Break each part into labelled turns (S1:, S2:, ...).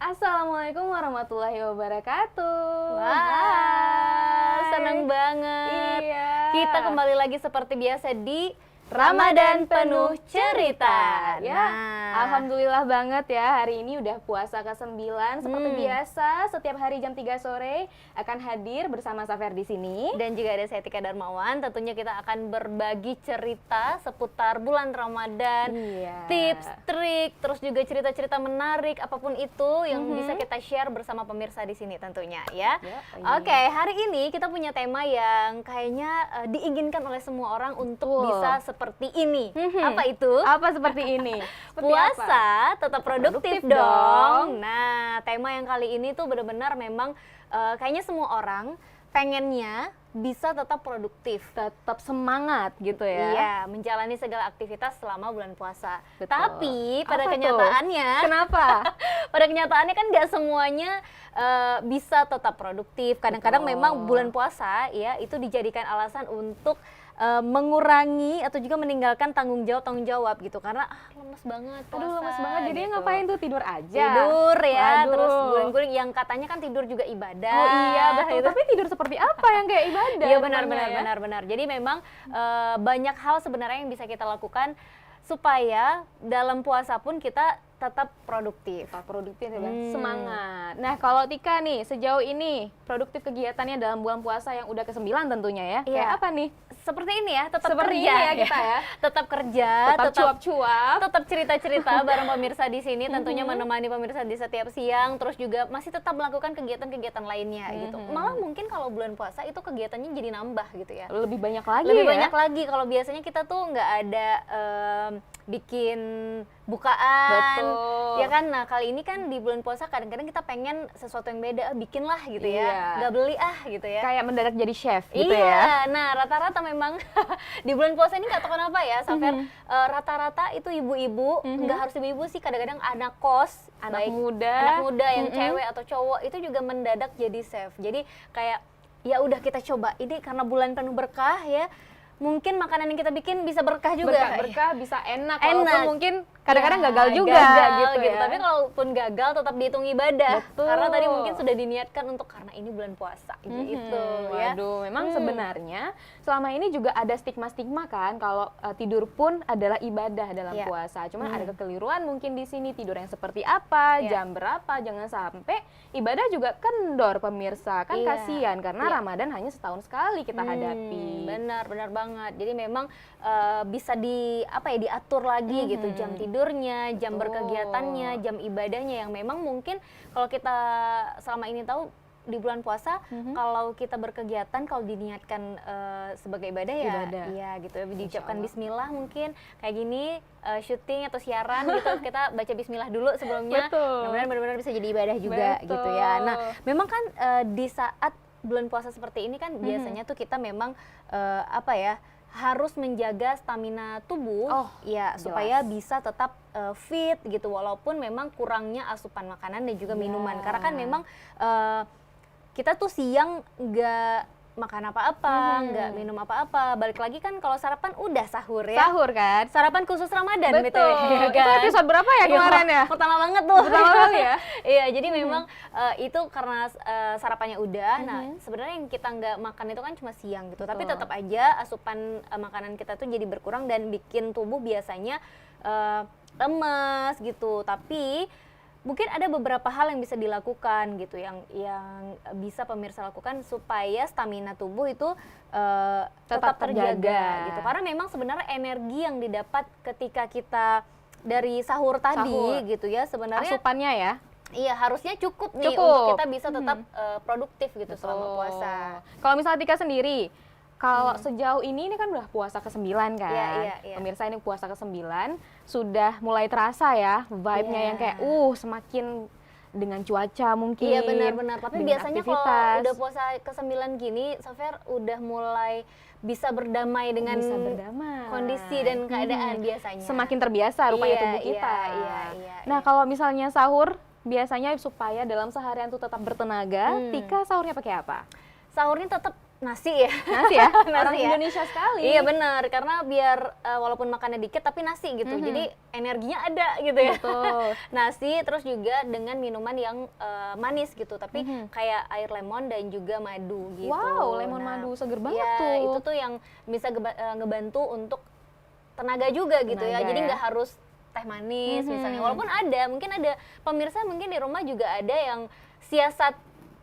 S1: Assalamualaikum warahmatullahi wabarakatuh.
S2: Wah, senang banget.
S1: Iya.
S2: Kita kembali lagi seperti biasa di Ramadan Penuh Cerita.
S1: Ya, alhamdulillah banget ya, hari ini udah puasa ke-9. Seperti biasa, setiap hari jam 3 sore akan hadir bersama Safer di sini.
S2: Dan juga ada saya Tika Darmawan. Tentunya kita akan berbagi cerita seputar bulan Ramadan,
S1: Iya.
S2: tips, trik, terus juga cerita-cerita menarik apapun itu yang bisa kita share bersama pemirsa di sini tentunya ya. Oke, hari ini kita punya tema yang kayaknya diinginkan oleh semua orang untuk bisa seperti ini. Apa itu?
S1: Apa seperti ini? Seperti
S2: Puasa
S1: apa?
S2: tetap produktif
S1: Produktif
S2: dong.
S1: dong.
S2: Nah, tema yang kali ini tuh benar-benar memang kayaknya semua orang pengennya bisa tetap produktif.
S1: Tetap semangat gitu ya.
S2: Iya, menjalani segala aktivitas selama bulan puasa.
S1: Betul.
S2: Tapi pada
S1: Apa tuh?
S2: kenyataannya,
S1: Kenapa?
S2: pada kenyataannya kan nggak semuanya bisa tetap produktif. Kadang-kadang
S1: Betul.
S2: memang bulan puasa ya itu dijadikan alasan untuk mengurangi atau juga meninggalkan tanggung jawab gitu karena lemes banget puasa.
S1: Aduh, lemes banget. Jadinya
S2: gitu.
S1: ngapain tuh? Tidur aja.
S2: Tidur ya,
S1: Waduh.
S2: terus guling-guling yang katanya kan tidur juga ibadah.
S1: Oh iya, betul.
S2: gitu.
S1: Tapi tidur seperti apa yang kayak ibadah?
S2: Iya benar
S1: emangnya
S2: benar
S1: ya?
S2: benar. Jadi memang banyak hal sebenarnya yang bisa kita lakukan supaya dalam puasa pun kita tetap produktif.
S1: Tetap produktif ya, Bang. Semangat. Nah, kalau Tika nih, sejauh ini produktif kegiatannya dalam bulan puasa yang udah ke-9 tentunya ya.
S2: Iya.
S1: Kayak apa nih?
S2: Seperti ini ya, tetap
S1: Seperti
S2: kerja
S1: ini ya kita ya.
S2: tetap kerja,
S1: Tetap cuap-cuap.
S2: tetap cerita-cerita bareng pemirsa di sini, tentunya menemani pemirsa di setiap siang, terus juga masih tetap melakukan kegiatan-kegiatan lainnya gitu. Malah mungkin kalau bulan puasa itu kegiatannya jadi nambah gitu ya.
S1: Lebih banyak lagi
S2: Lebih
S1: ya.
S2: banyak lagi kalau biasanya kita tuh nggak ada bikin bukaan,
S1: Betul.
S2: ya kan? Nah kali ini kan di bulan puasa kadang-kadang kita pengen sesuatu yang beda, bikin lah gitu
S1: Iya.
S2: ya, nggak beli gitu ya.
S1: Kayak mendadak jadi chef gitu
S2: Iya,
S1: ya.
S2: nah rata-rata memang di bulan puasa ini nggak tahu kenapa ya, Safer, rata-rata itu ibu-ibu, nggak harus ibu-ibu sih, kadang-kadang anak kos,
S1: Anak
S2: baik
S1: muda.
S2: anak muda yang cewek atau cowok itu juga mendadak jadi chef. Jadi kayak ya udah kita coba ini karena bulan penuh berkah ya. Mungkin makanan yang kita bikin bisa berkah juga.
S1: Berkah bisa enak,
S2: Enak.
S1: walaupun mungkin kadang-kadang
S2: Ya,
S1: gagal juga gitu ya.
S2: Tapi kalaupun gagal tetap dihitung ibadah.
S1: Betul.
S2: Karena tadi mungkin sudah diniatkan untuk karena ini bulan puasa gitu ya.
S1: Waduh, memang sebenarnya selama ini juga ada stigma-stigma kan kalau tidur pun adalah ibadah dalam
S2: Iya.
S1: puasa. Cuman ada kekeliruan mungkin di sini, tidur yang seperti apa,
S2: Iya.
S1: jam berapa, jangan sampai ibadah juga kendor pemirsa. Kan
S2: Iya.
S1: kasihan karena
S2: Iya.
S1: Ramadan hanya setahun sekali kita hadapi.
S2: Benar banget. Jadi memang bisa diatur lagi gitu jam tidurnya, jam
S1: Betul.
S2: berkegiatannya, jam ibadahnya yang memang mungkin kalau kita selama ini tahu di bulan puasa kalau kita berkegiatan kalau diniatkan sebagai ibadah ya
S1: Ibadah.
S2: iya gitu ya, diucapkan
S1: Allah.
S2: bismillah mungkin kayak gini syuting atau siaran gitu kita baca bismillah dulu sebelumnya.
S1: Betul.
S2: Mudah-mudahan benar-benar bisa jadi ibadah juga gitu ya. Nah, memang kan di saat bulan puasa seperti ini kan biasanya tuh kita memang harus menjaga stamina tubuh ya supaya bisa tetap fit gitu walaupun memang kurangnya asupan makanan dan juga minuman karena kan memang kita tuh siang nggak makan apa-apa, nggak minum apa-apa. Balik lagi kan kalau sarapan udah sahur ya.
S1: Sahur kan?
S2: Sarapan khusus Ramadan
S1: Betul.
S2: BTW,
S1: Itu episode berapa ya kemarin ya?
S2: Pertama banget tuh.
S1: Pertama kali ya?
S2: Iya, jadi memang itu karena sarapannya udah. Nah, sebenarnya yang kita nggak makan itu kan cuma siang gitu. Tapi tetap aja asupan makanan kita tuh jadi berkurang dan bikin tubuh biasanya lemes gitu. Tapi mungkin ada beberapa hal yang bisa dilakukan gitu yang bisa pemirsa lakukan supaya stamina tubuh itu tetap terjaga gitu. Karena memang sebenarnya energi yang didapat ketika kita dari sahur tadi gitu ya sebenarnya
S1: Asupannya ya.
S2: iya harusnya cukup nih
S1: Cukup.
S2: untuk kita bisa tetap produktif gitu selama puasa.
S1: Kalau misalnya Tika sendiri, kalau sejauh ini kan udah puasa ke-9 kan.
S2: Iya.
S1: Pemirsa ini puasa ke-9 sudah mulai terasa ya vibe-nya yang kayak semakin dengan cuaca mungkin.
S2: Iya benar-benar. Tapi
S1: dengan
S2: biasanya kalau
S1: aktivitas.
S2: udah puasa ke-9 gini, Safer udah mulai bisa berdamai dengan kondisi dan keadaan biasanya.
S1: Semakin terbiasa rupanya
S2: Iya,
S1: tubuh kita.
S2: iya.
S1: Nah, kalau misalnya sahur biasanya supaya dalam seharian tuh tetap bertenaga, Tika sahurnya pakai apa?
S2: Sahurnya tetap nasi ya.
S1: Nasi ya?
S2: Nasi
S1: Orang
S2: ya.
S1: Indonesia sekali.
S2: Iya benar, karena biar walaupun makannya dikit tapi nasi gitu, jadi energinya ada gitu ya.
S1: Betul.
S2: Nasi, terus juga dengan minuman yang manis gitu, tapi kayak air lemon dan juga madu gitu.
S1: Wow, lemon madu seger banget
S2: ya,
S1: tuh.
S2: itu tuh yang bisa ngebantu untuk tenaga juga gitu ya.
S1: Tenaga
S2: Jadi
S1: ya.
S2: nggak harus teh manis misalnya. Walaupun mungkin ada pemirsa mungkin di rumah juga ada yang siasat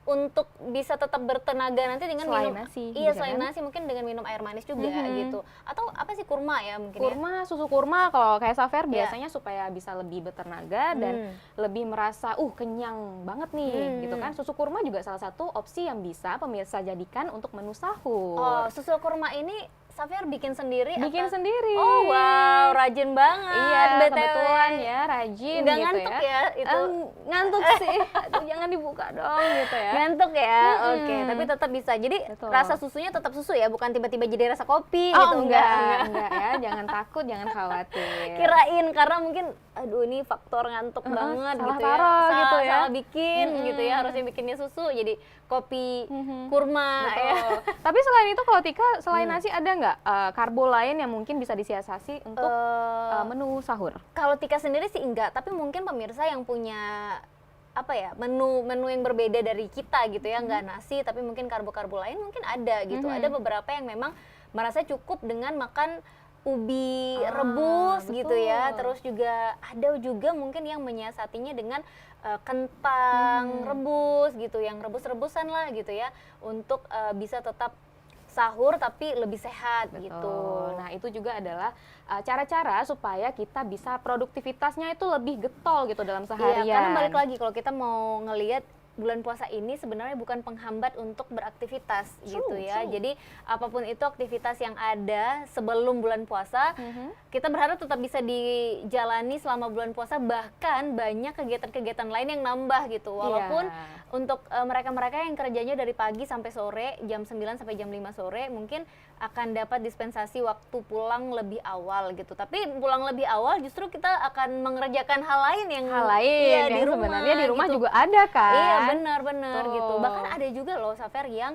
S2: untuk bisa tetap bertenaga nanti dengan
S1: Selain
S2: minum
S1: nasi,
S2: iya
S1: bisa
S2: selain
S1: kan?
S2: nasi mungkin dengan minum air manis juga gitu, atau apa sih, kurma ya mungkin ya?
S1: Kurma, susu kurma kalau kayak Safer
S2: Iya.
S1: biasanya supaya bisa lebih bertenaga dan lebih merasa kenyang banget nih gitu kan. Susu kurma juga salah satu opsi yang bisa pemirsa jadikan untuk menu sahur.
S2: Oh, susu kurma ini Safiar bikin sendiri
S1: Bikin
S2: atau?
S1: sendiri.
S2: Oh wow, rajin banget.
S1: Iya,
S2: BTW.
S1: kebetulan ya rajin
S2: Nggak
S1: gitu
S2: ngantuk ya itu?
S1: ngantuk sih. Aduh, jangan dibuka dong gitu ya.
S2: Ngantuk ya, oke. Tapi tetap bisa. Jadi
S1: Betul.
S2: rasa susunya tetap susu ya, bukan tiba-tiba jadi rasa kopi
S1: Oh,
S2: gitu.
S1: enggak ya. Jangan takut, jangan khawatir.
S2: Kirain karena mungkin aduh ini faktor ngantuk banget
S1: salah
S2: gitu ya.
S1: taruh gitu ya.
S2: Salah bikin gitu ya, harusnya bikinnya susu jadi kopi kurma ya.
S1: Betul. Tapi selain itu kalau Tika, selain nasi ada nggak karbo lain yang mungkin bisa disiasati untuk menu sahur?
S2: Kalau Tika sendiri sih enggak, tapi mungkin pemirsa yang punya apa ya, menu yang berbeda dari kita gitu ya, enggak nasi tapi mungkin karbo-karbo lain mungkin ada gitu. Ada beberapa yang memang merasa cukup dengan makan ubi rebus gitu ya.
S1: betul.
S2: Terus juga ada juga mungkin yang menyiasatinya dengan kentang rebus gitu, yang rebus-rebusan lah gitu ya, untuk bisa tetap sahur tapi lebih sehat gitu.
S1: Betul. Nah, itu juga adalah cara-cara supaya kita bisa produktivitasnya itu lebih getol gitu dalam seharian.
S2: Iya, karena balik lagi kalau kita mau ngelihat bulan puasa ini sebenarnya bukan penghambat untuk beraktivitas gitu ya.
S1: true.
S2: Jadi apapun itu aktivitas yang ada sebelum bulan puasa, kita berharap tetap bisa dijalani selama bulan puasa, bahkan banyak kegiatan-kegiatan lain yang nambah gitu. Walaupun untuk mereka-mereka yang kerjanya dari pagi sampai sore, jam 9 sampai jam 5 sore, mungkin akan dapat dispensasi waktu pulang lebih awal gitu. Tapi pulang lebih awal justru kita akan mengerjakan hal lain yang
S1: Iya,
S2: di
S1: yang
S2: rumah
S1: sebenarnya di rumah
S2: gitu.
S1: juga ada kan.
S2: Iya benar-benar
S1: Tuh.
S2: gitu. Bahkan ada juga loh Safer yang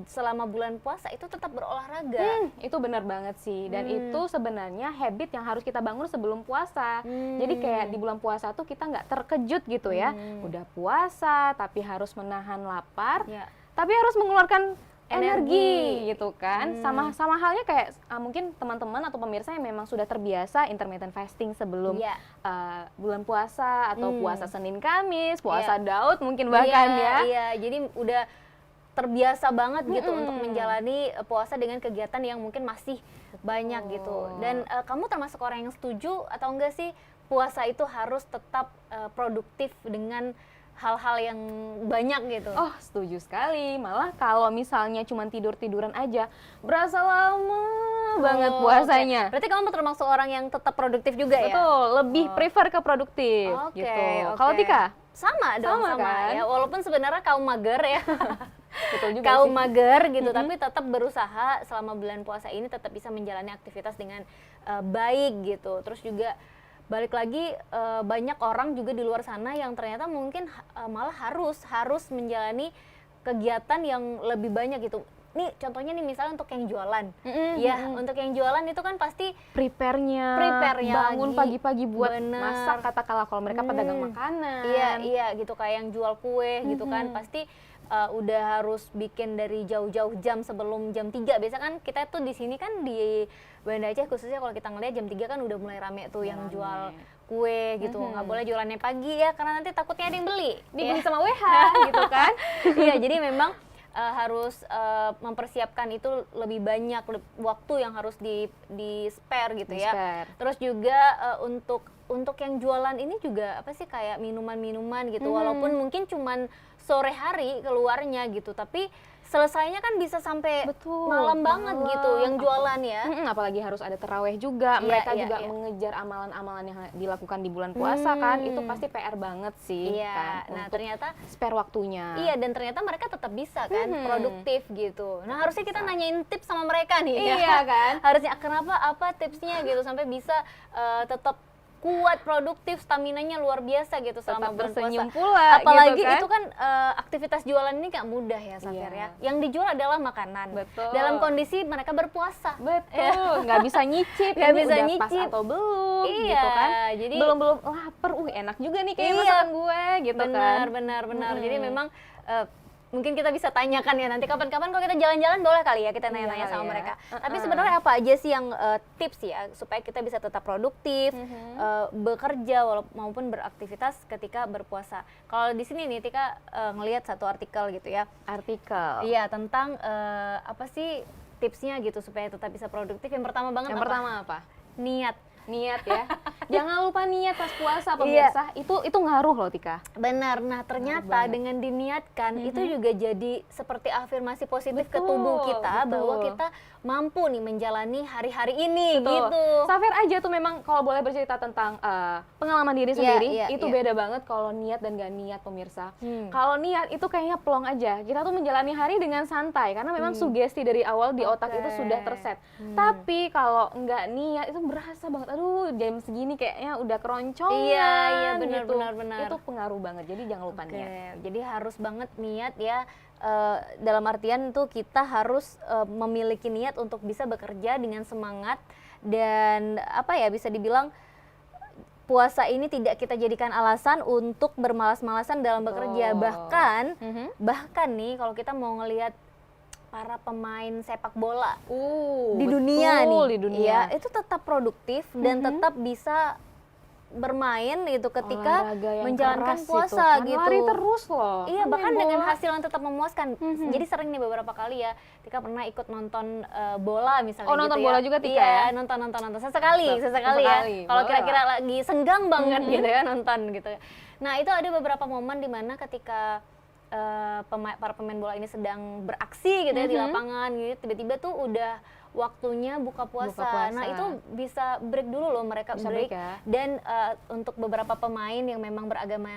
S2: selama bulan puasa itu tetap berolahraga.
S1: Itu benar banget sih, dan itu sebenarnya habit yang harus kita bangun sebelum puasa. Jadi kayak di bulan puasa tuh kita nggak terkejut gitu ya, udah puasa tapi harus menahan lapar,
S2: Ya.
S1: tapi harus mengeluarkan energi
S2: Energi.
S1: gitu kan. Sama halnya kayak mungkin teman-teman atau pemirsa yang memang sudah terbiasa intermittent fasting sebelum
S2: Iya.
S1: bulan puasa atau puasa Senin Kamis, puasa Daud mungkin bahkan
S2: Iya,
S1: ya.
S2: Iya, jadi udah terbiasa banget gitu untuk menjalani puasa dengan kegiatan yang mungkin masih banyak gitu. Dan kamu termasuk orang yang setuju atau enggak sih puasa itu harus tetap produktif dengan hal-hal yang banyak gitu?
S1: Oh, setuju sekali. Malah kalau misalnya cuma tidur-tiduran aja, berasa lama banget
S2: Oh,
S1: puasanya.
S2: oke. Berarti kamu termasuk orang yang tetap produktif juga ya?
S1: Betul, lebih prefer ke produktif
S2: Oke,
S1: gitu.
S2: oke.
S1: Kalau Tika?
S2: Sama dong,
S1: Sama kan?
S2: ya. Walaupun sebenarnya kaum mager ya.
S1: Betul juga
S2: Kaum
S1: sih.
S2: mager gitu, tapi tetap berusaha selama bulan puasa ini tetap bisa menjalani aktivitas dengan baik gitu. Terus juga balik lagi banyak orang juga di luar sana yang ternyata mungkin malah harus menjalani kegiatan yang lebih banyak gitu. Nih contohnya nih misalnya untuk yang jualan, ya untuk yang jualan itu kan pasti
S1: Prepare-nya, bangun
S2: lagi.
S1: pagi-pagi buat
S2: Bener.
S1: masak, katakanlah kalau mereka pedagang makanan.
S2: Iya gitu, kayak yang jual kue gitu kan pasti udah harus bikin dari jauh-jauh jam sebelum jam 3. Biasa kan kita tuh di sini kan di Banda Aceh khususnya kalau kita ngeliat jam 3 kan udah mulai rame tuh yang jual kue gitu. Nggak boleh jualannya pagi ya karena nanti takutnya ada yang beli.
S1: Dibeli sama WH gitu kan.
S2: Iya, jadi memang harus mempersiapkan itu lebih banyak waktu yang harus di spare gitu ya.
S1: Di-spare.
S2: Terus juga untuk yang jualan ini juga apa sih kayak minuman-minuman gitu. Walaupun mungkin cuman sore hari keluarnya gitu, tapi selesainya kan bisa sampai
S1: Betul,
S2: malam banget
S1: malam.
S2: gitu yang jualan ya.
S1: Apalagi harus ada taraweh juga, mereka
S2: iya,
S1: juga
S2: iya.
S1: mengejar amalan-amalan yang dilakukan di bulan puasa kan, itu pasti PR banget sih
S2: Iya,
S1: kan,
S2: nah
S1: untuk
S2: ternyata
S1: spare waktunya.
S2: iya, dan ternyata mereka tetap bisa kan produktif gitu. Nah harusnya kita nanyain tips sama mereka nih.
S1: Iya kan?
S2: Harusnya kenapa, apa tipsnya gitu sampai bisa tetap kuat, produktif, staminanya luar biasa gitu selama
S1: Tetap
S2: bulan
S1: tersenyum
S2: puasa.
S1: pula
S2: Apalagi
S1: gitu kan.
S2: itu kan aktivitas jualan ini gak mudah ya Safir ya. Yang dijual adalah makanan.
S1: Betul.
S2: Dalam kondisi mereka berpuasa.
S1: Betul, nggak bisa nyicip,
S2: Nggak
S1: ini
S2: bisa
S1: udah
S2: nyicip.
S1: pas atau belum,
S2: Iya,
S1: gitu kan.
S2: jadi
S1: Belum lapar, enak juga nih kayak
S2: Iya.
S1: masakan gue, gitu kan.
S2: Benar. Jadi memang mungkin kita bisa tanyakan ya nanti kapan-kapan kalau kita jalan-jalan boleh kali ya kita nanya-nanya
S1: Iya
S2: sama
S1: kali ya.
S2: mereka. Tapi sebenarnya apa aja sih yang tips ya supaya kita bisa tetap produktif, bekerja maupun beraktivitas ketika berpuasa. Kalau di sini nih Tika ngelihat satu artikel gitu ya.
S1: Artikel.
S2: Iya, tentang apa sih tipsnya gitu supaya tetap bisa produktif. Yang pertama banget
S1: Yang pertama apa?
S2: niat.
S1: Niat ya. Jangan lupa niat pas puasa pemirsa. Itu ngaruh loh Tika.
S2: Benar. Nah, ternyata dengan diniatkan itu juga jadi seperti afirmasi positif ke tubuh kita bahwa kita mampu nih menjalani hari-hari ini gitu.
S1: Safir aja tuh memang kalau boleh bercerita tentang pengalaman diri sendiri, itu beda banget kalau niat dan gak niat pemirsa. Kalau niat itu kayaknya plong aja. Kita tuh menjalani hari dengan santai karena memang sugesti dari awal di otak itu sudah terset. Tapi kalau nggak niat itu berasa banget. Aduh, jam segini kayaknya udah keroncongan.
S2: Iya,
S1: gitu.
S2: benar.
S1: Itu pengaruh banget. Jadi jangan lupa niat.
S2: Jadi harus banget niat ya. Dalam artian tuh kita harus memiliki niat untuk bisa bekerja dengan semangat dan apa ya bisa dibilang puasa ini tidak kita jadikan alasan untuk bermalas-malasan dalam bekerja. Bahkan nih kalau kita mau ngelihat para pemain sepak bola di dunia nih, ya, itu tetap produktif dan tetap bisa bermain gitu ketika menjalankan puasa gitu.
S1: Lari terus loh.
S2: Iya, bahkan dengan hasil yang tetap memuaskan. Jadi sering nih beberapa kali ya, Tika pernah ikut nonton bola misalnya.
S1: Nonton bola juga Tika
S2: ya?
S1: ya?
S2: Nonton. Sesekali ya. Kalau kira-kira lagi senggang banget gitu ya nonton gitu. Nah, itu ada beberapa momen di mana ketika para pemain bola ini sedang beraksi gitu ya di lapangan gitu, tiba-tiba tuh udah waktunya buka puasa. Nah, itu bisa break dulu loh, mereka bisa break ya? Dan untuk beberapa pemain yang memang beragama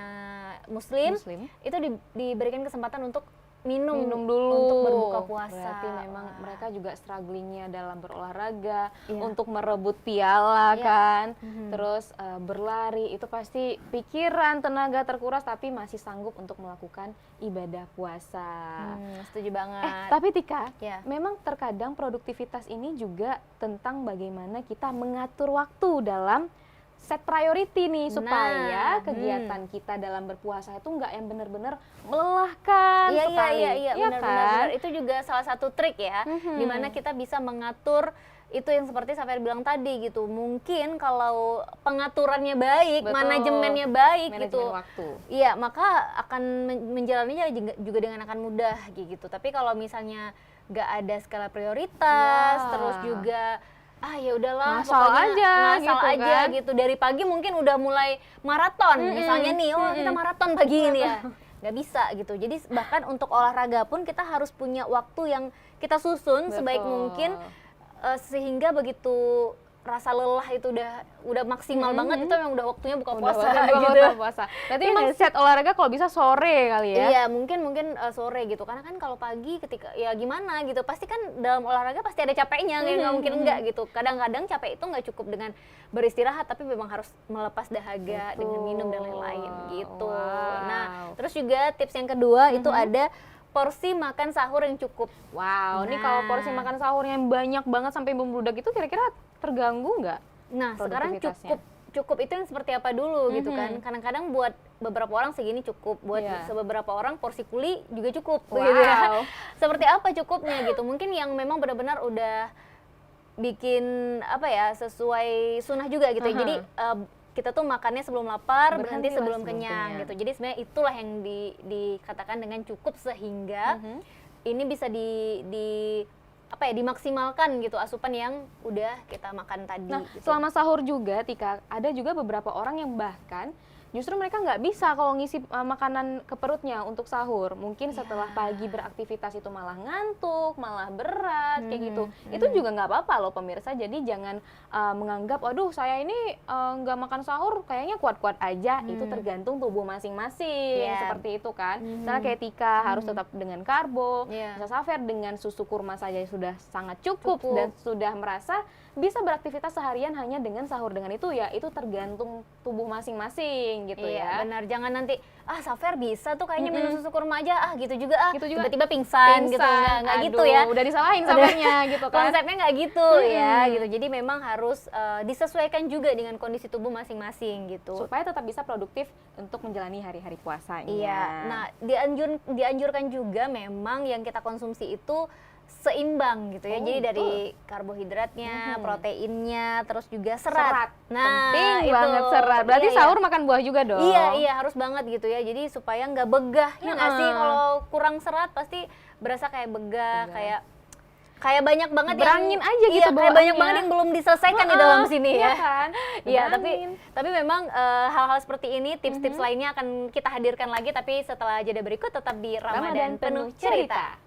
S2: muslim. Itu diberikan kesempatan untuk minum dulu untuk berbuka puasa.
S1: Berarti memang mereka juga strugglingnya dalam berolahraga, untuk merebut piala kan, terus berlari, itu pasti pikiran, tenaga terkuras tapi masih sanggup untuk melakukan ibadah puasa.
S2: Setuju banget.
S1: Tapi Tika, memang terkadang produktivitas ini juga tentang bagaimana kita mengatur waktu dalam set priority nih supaya kegiatan kita dalam berpuasa itu nggak yang benar-benar melelahkan sekali.
S2: Iya, benar-benar. Itu juga salah satu trik ya, dimana kita bisa mengatur itu yang seperti Safir bilang tadi gitu. Mungkin kalau pengaturannya baik, manajemennya baik gitu,
S1: waktu.
S2: Iya, maka akan menjalaninya juga dengan akan mudah gitu. Tapi kalau misalnya nggak ada skala prioritas, terus juga ya udahlah pokoknya ngasal aja gitu. Dari pagi mungkin udah mulai maraton misalnya nih, kita maraton pagi ini ya, nggak bisa gitu. Jadi bahkan untuk olahraga pun kita harus punya waktu yang kita susun sebaik mungkin, sehingga begitu rasa lelah itu udah maksimal banget, itu memang udah waktunya buka puasa gitu.
S1: Berarti emang set olahraga kalau bisa sore kali ya?
S2: Iya, mungkin sore gitu. Karena kan kalau pagi ketika ya gimana gitu, pasti kan dalam olahraga pasti ada capeknya, nggak mungkin enggak gitu. Kadang-kadang capek itu nggak cukup dengan beristirahat, tapi memang harus melepas dahaga dengan minum dan lain-lain gitu. Nah, terus juga tips yang kedua itu ada porsi makan sahur yang cukup.
S1: Ini kalau porsi makan sahur yang banyak banget sampai membludak itu kira-kira terganggu nggak?
S2: Nah, sekarang cukup itu yang seperti apa dulu gitu kan. Kadang-kadang buat beberapa orang segini cukup, buat beberapa orang porsi kuli juga cukup gitu ya. Seperti apa cukupnya gitu. Mungkin yang memang benar-benar udah bikin apa ya, sesuai sunnah juga gitu. Jadi kita tuh makannya sebelum lapar, berhenti sebelum kenyang gitu. Jadi sebenarnya itulah yang dikatakan dengan cukup, sehingga ini bisa dimaksimalkan gitu asupan yang udah kita makan tadi.
S1: Nah,
S2: gitu.
S1: selama sahur juga Tika, ada juga beberapa orang yang bahkan justru mereka nggak bisa kalau ngisi makanan ke perutnya untuk sahur. Mungkin setelah pagi beraktivitas itu malah ngantuk, malah berat, kayak gitu. Itu juga nggak apa-apa loh pemirsa, jadi jangan menganggap, waduh saya ini nggak makan sahur, kayaknya kuat-kuat aja. Itu tergantung tubuh masing-masing, seperti itu kan. Misalnya kayak Tika harus tetap dengan karbo, Misalnya Safer dengan susu kurma saja sudah sangat cukup. Dan sudah merasa bisa beraktivitas seharian hanya dengan sahur dengan itu, ya itu tergantung tubuh masing-masing gitu ya.
S2: Benar, jangan nanti Safer bisa tuh kayaknya minum susu kurma aja, gitu juga tiba-tiba pingsan gitu, nggak gitu ya.
S1: Udah disalahin Safernya gitu kan.
S2: Konsepnya nggak gitu ya gitu. Jadi memang harus disesuaikan juga dengan kondisi tubuh masing-masing gitu.
S1: Supaya tetap bisa produktif untuk menjalani hari-hari puasanya.
S2: Iya. Nah, dianjurkan juga memang yang kita konsumsi itu seimbang gitu ya. Jadi dari karbohidratnya, proteinnya, terus juga serat. Nah,
S1: penting banget serat. Berarti sahur makan buah juga dong.
S2: Iya, harus banget gitu ya. Jadi supaya nggak begah. Ya nggak sih, kalau kurang serat pasti berasa kayak begah, kayak banyak banget
S1: berangin aja gitu,
S2: kayak banyak banget yang belum diselesaikan di dalam sini ya.
S1: Kan?
S2: Iya, tapi memang hal-hal seperti ini, tips-tips lainnya akan kita hadirkan lagi, tapi setelah jeda berikut tetap di Ramadan Penuh Cerita.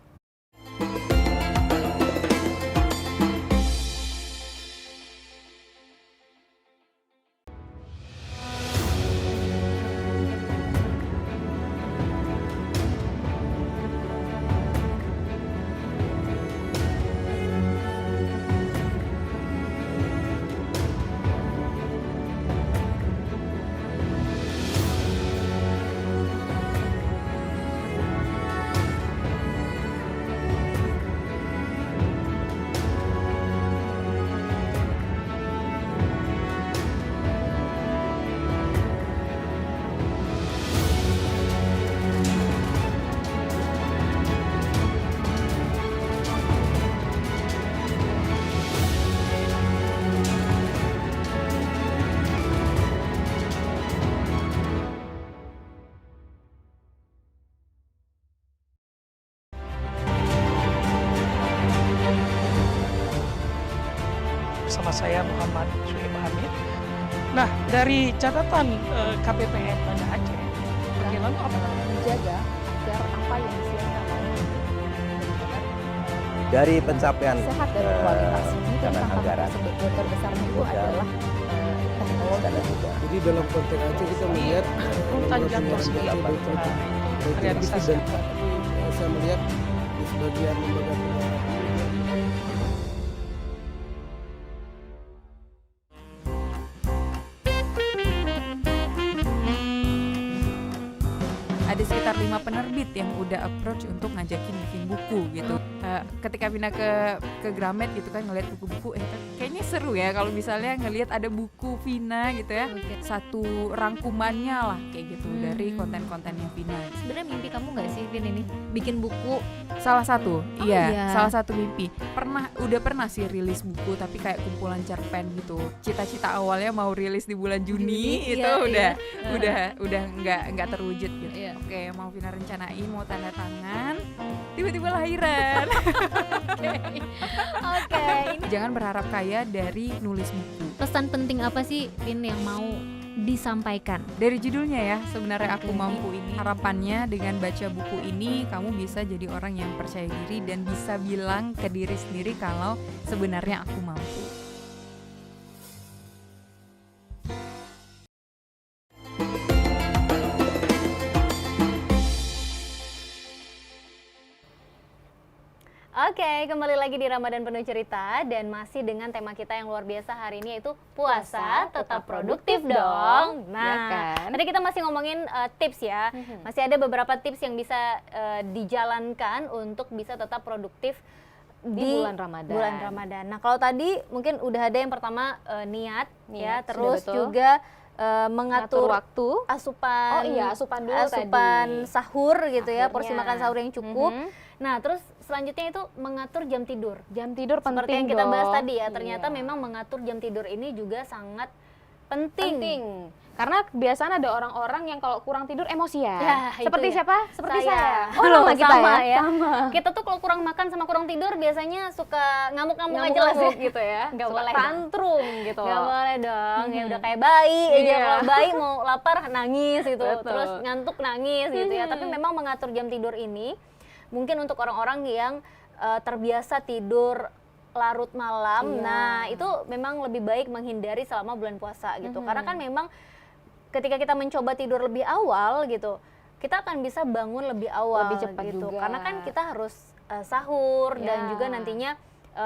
S3: Bersama saya Muhammad Sulaiman Hamid. Nah, dari catatan KPPN Banda Aceh, bagaimana
S1: menjaga agar apa yang disiapkan
S4: dari pencapaian
S1: sehat dan kualitas.
S4: dan anggaran
S1: terbesarnya itu adalah teknologi.
S5: Jadi dalam konteks Aceh kita melihat
S3: rutan jantung segala realisasi
S5: dan saya melihat di sebagian lembaga pendidikan
S6: ada sekitar 5 penerbit yang udah approach untuk ngajakin bikin buku gitu. Ketika pindah ke Gramet gitu kan, ngeliat buku-buku, kayaknya seru ya kalau misalnya ngelihat ada buku Vina gitu ya, satu rangkumannya lah kayak gitu dari konten-kontennya Vina.
S7: Sebenarnya mimpi kamu nggak sih, Vin, ini bikin buku?
S6: Salah satu, salah satu mimpi. Udah pernah sih rilis buku, tapi kayak kumpulan cerpen gitu. Cita-cita awalnya mau rilis di bulan Juni, itu udah nggak terwujud gitu. Oke, mau Vina rencanain, mau tanda tangan, tiba-tiba lahiran.
S7: Oke.
S6: Jangan berharap kaya dari nulis buku.
S7: Pesan penting apa sih, Vin, yang mau disampaikan?
S6: Dari judulnya ya, sebenarnya Aku Mampu ini. Harapannya dengan baca buku ini, kamu bisa jadi orang yang percaya diri dan bisa bilang ke diri sendiri kalau sebenarnya aku mampu.
S2: Oke, kembali lagi di Ramadan Penuh Cerita dan masih dengan tema kita yang luar biasa hari ini, yaitu puasa tetap produktif dong. Nah,
S1: ya kan?
S2: tadi kita masih ngomongin tips ya. Masih ada beberapa tips yang bisa dijalankan untuk bisa tetap produktif
S1: di bulan Ramadan.
S2: Nah, kalau tadi mungkin udah ada yang pertama niat ya, terus
S1: betul.
S2: juga mengatur
S1: waktu,
S2: asupan
S1: tadi.
S2: sahur gitu ya, porsi
S1: Sahurnya.
S2: makan sahur yang cukup. Nah, terus selanjutnya itu mengatur jam tidur.
S1: Jam tidur penting.
S2: Seperti yang kita bahas
S1: dong.
S2: tadi ya, ternyata memang mengatur jam tidur ini juga sangat penting.
S1: Karena biasanya ada orang-orang yang kalau kurang tidur emosian.
S2: Ya,
S1: Seperti
S2: itu ya.
S1: siapa? Seperti saya.
S2: Oh,
S1: sama kita
S2: sama
S1: ya.
S2: Kita tuh kalau kurang makan sama kurang tidur biasanya suka ngamuk-ngamuk aja
S1: Ngamuk-ngamuk
S2: lah
S1: gitu ya.
S2: Nggak
S1: Suka
S2: boleh
S1: tantrum gitu.
S2: Gak boleh dong, ya udah kayak bayi aja.
S1: Iya.
S2: Kalau bayi mau lapar nangis gitu,
S1: Betul.
S2: terus ngantuk nangis gitu ya. Tapi memang mengatur jam tidur ini mungkin untuk orang-orang yang terbiasa tidur larut malam.
S1: Iya.
S2: Nah, itu memang lebih baik menghindari selama bulan puasa gitu. Karena kan memang ketika kita mencoba tidur lebih awal gitu, kita akan bisa bangun lebih awal,
S1: Lebih cepat
S2: gitu.
S1: juga.
S2: Karena kan kita harus sahur dan
S1: Ya.
S2: juga nantinya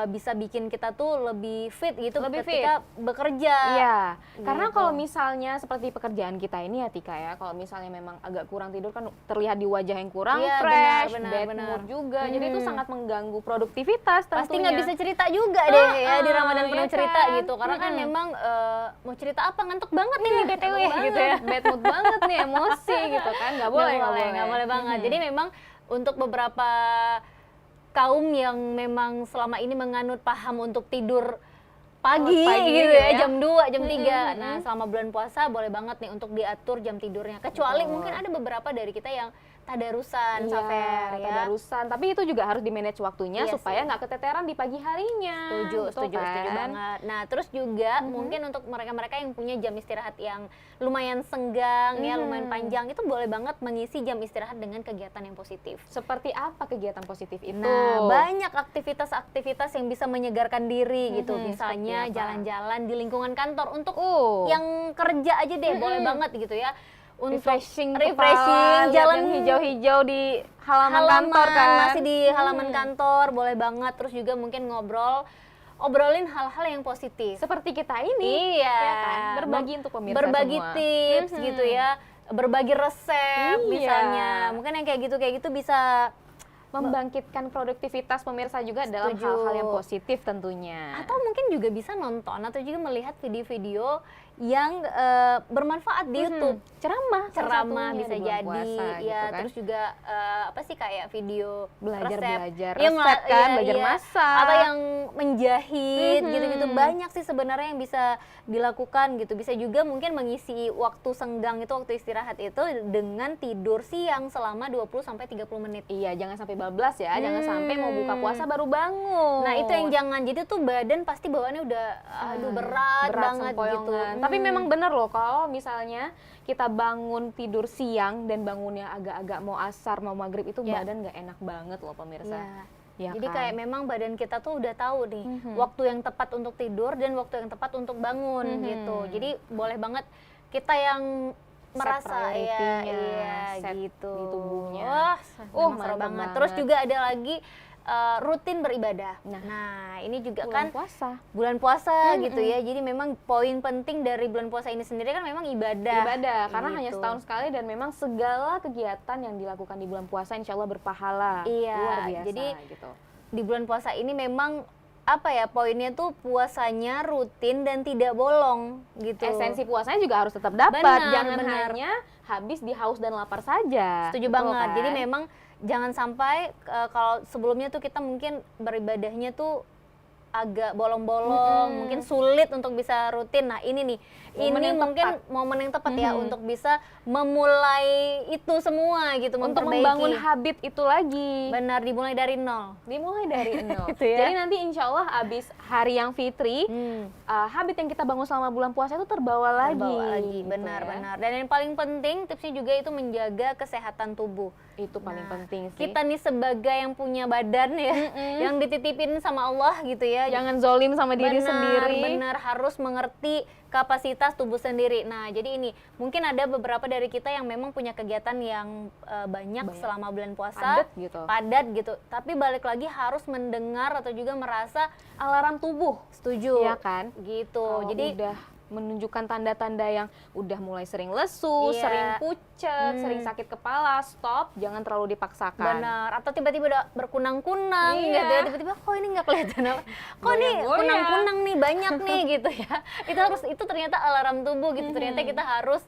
S2: bisa bikin kita tuh lebih fit gitu
S1: Lebih
S2: ketika bekerja.
S1: Iya, karena
S2: Gitu.
S1: kalau misalnya seperti pekerjaan kita ini ya Tika ya, kalau misalnya memang agak kurang tidur kan terlihat di wajah yang kurang
S2: Iya,
S1: fresh,
S2: benar,
S1: bad
S2: benar.
S1: mood juga, jadi itu sangat mengganggu produktivitas tentunya.
S2: Pasti nggak bisa cerita juga deh ya di Ramadan penuh
S1: iya
S2: cerita
S1: kan?
S2: gitu. Karena kan memang mau cerita apa, ngantuk banget nih BTW gitu ya.
S1: Bad mood banget nih, emosi gitu kan, nggak boleh.
S2: Nggak boleh banget. Jadi memang untuk beberapa kaum yang memang selama ini menganut paham untuk tidur pagi,
S1: Pagi
S2: gitu
S1: ya.
S2: ya, jam 2, jam 3. Nah, selama bulan puasa boleh banget nih untuk diatur jam tidurnya. Kecuali mungkin ada beberapa dari kita yang tadarusan, Safer ya.
S1: Tadarusan, tapi itu juga harus di-manage waktunya
S2: Iya
S1: supaya
S2: sih.
S1: nggak keteteran di pagi harinya. Betul
S2: Setuju
S1: kan?
S2: banget. Nah, terus juga mungkin untuk mereka-mereka yang punya jam istirahat yang lumayan senggang ya, lumayan panjang, itu boleh banget mengisi jam istirahat dengan kegiatan yang positif.
S1: Seperti apa kegiatan positif itu?
S2: Nah, banyak aktivitas-aktivitas yang bisa menyegarkan diri gitu. Misalnya
S1: seperti apa?
S2: jalan-jalan di lingkungan kantor untuk
S1: yang
S2: yang kerja aja deh, boleh banget gitu ya. Untuk
S1: refreshing,
S2: refreshing,
S1: jalan
S2: jalan
S1: hijau-hijau di halaman kantor kan.
S2: masih di halaman kantor, boleh banget. Terus juga mungkin obrolin hal-hal yang positif.
S1: Seperti kita ini,
S2: Iya,
S1: ya kan? Berbagi untuk pemirsa
S2: berbagi
S1: semua.
S2: tips gitu ya, berbagi resep
S1: Iya.
S2: misalnya. Mungkin yang kayak gitu bisa
S1: Membangkitkan produktivitas pemirsa juga dalam
S2: Setuju.
S1: hal-hal yang positif tentunya.
S2: atau mungkin juga bisa nonton atau juga melihat video-video yang bermanfaat di YouTube.
S1: ceramah
S2: Ceramah
S1: salah satunya
S2: bisa
S1: di bulan
S2: jadi
S1: puasa,
S2: ya,
S1: gitu kan.
S2: terus juga apa sih kayak video
S1: belajar
S2: Iya,
S1: resep kan, belajar masak,
S2: atau yang menjahit gitu-gitu. Banyak sih sebenarnya yang bisa dilakukan gitu. Bisa juga mungkin mengisi waktu senggang itu, waktu istirahat itu dengan tidur siang selama 20 sampai 30 menit.
S1: iya, jangan sampai bablas ya, jangan sampai mau buka puasa baru bangun.
S2: Nah, itu yang jangan. Jadi tuh badan pasti bawaannya udah aduh berat banget gitu.
S1: sempoyongan. Tapi memang bener loh, kalau misalnya kita bangun tidur siang dan bangunnya agak-agak mau asar, mau maghrib, itu
S2: Ya.
S1: badan nggak enak banget loh pemirsa.
S2: Iya.
S1: Ya
S2: Jadi
S1: kan?
S2: kayak memang badan kita tuh udah tahu nih waktu yang tepat untuk tidur dan waktu yang tepat untuk bangun gitu. Jadi boleh banget kita yang merasa
S1: priority-nya,
S2: iya
S1: set
S2: gitu
S1: di tubuhnya.
S2: Wah, memang seru
S1: mantap
S2: banget.
S1: banget.
S2: Terus juga ada lagi rutin beribadah. Nah, ini juga
S1: bulan
S2: kan
S1: puasa.
S2: bulan puasa gitu ya. Jadi memang poin penting dari bulan puasa ini sendiri kan memang ibadah.
S1: Karena hanya
S2: Gitu.
S1: setahun sekali dan memang segala kegiatan yang dilakukan di bulan puasa insya Allah berpahala.
S2: Iya,
S1: Luar biasa
S2: jadi
S1: gitu.
S2: Di bulan puasa ini memang apa ya, poinnya tuh puasanya rutin dan tidak bolong gitu.
S1: Esensi puasanya juga harus tetap dapat,
S2: Benar,
S1: jangan
S2: benar.
S1: hanya habis di haus dan lapar saja.
S2: Setuju
S1: Betul
S2: banget.
S1: kan?
S2: Jadi memang jangan sampai kalau sebelumnya tuh kita mungkin beribadahnya tuh agak bolong-bolong, mungkin sulit untuk bisa rutin. Nah, ini nih,
S1: Momen
S2: ini
S1: yang
S2: mungkin momen yang tepat ya untuk bisa memulai itu semua gitu,
S1: untuk
S2: memperbaiki.
S1: membangun habit itu lagi.
S2: Benar, dimulai dari nol.
S1: Dimulai dari nol.
S2: Gitu ya.
S1: Jadi nanti insya Allah abis hari yang fitri, habit yang kita bangun selama bulan puasa itu terbawa lagi.
S2: Terbawa lagi,
S1: gitu
S2: benar-benar. Dan yang paling penting tipsnya juga itu menjaga kesehatan tubuh.
S1: Itu paling penting sih.
S2: Kita nih sebagai yang punya badan ya, yang dititipin sama Allah gitu ya.
S1: Jangan zolim sama diri sendiri.
S2: Benar, harus mengerti kapasitas tubuh sendiri. Nah, jadi ini mungkin ada beberapa dari kita yang memang punya kegiatan yang banyak selama bulan puasa, padat gitu. Tapi balik lagi harus mendengar atau juga merasa
S1: Alarm tubuh.
S2: setuju,
S1: Iya kan?
S2: Gitu.
S1: Kalau
S2: Jadi
S1: udah menunjukkan tanda-tanda yang udah mulai sering lesu,
S2: Iya.
S1: sering pucet, sering sakit kepala, stop, jangan terlalu dipaksakan.
S2: benar, atau tiba-tiba udah berkunang-kunang
S1: Iya.
S2: gitu ya, tiba-tiba kok ini nggak kelihatan apa, kok nih
S1: Goyang-goyang.
S2: kunang-kunang nih banyak nih gitu ya. Itu ternyata alarm tubuh gitu. Ternyata kita harus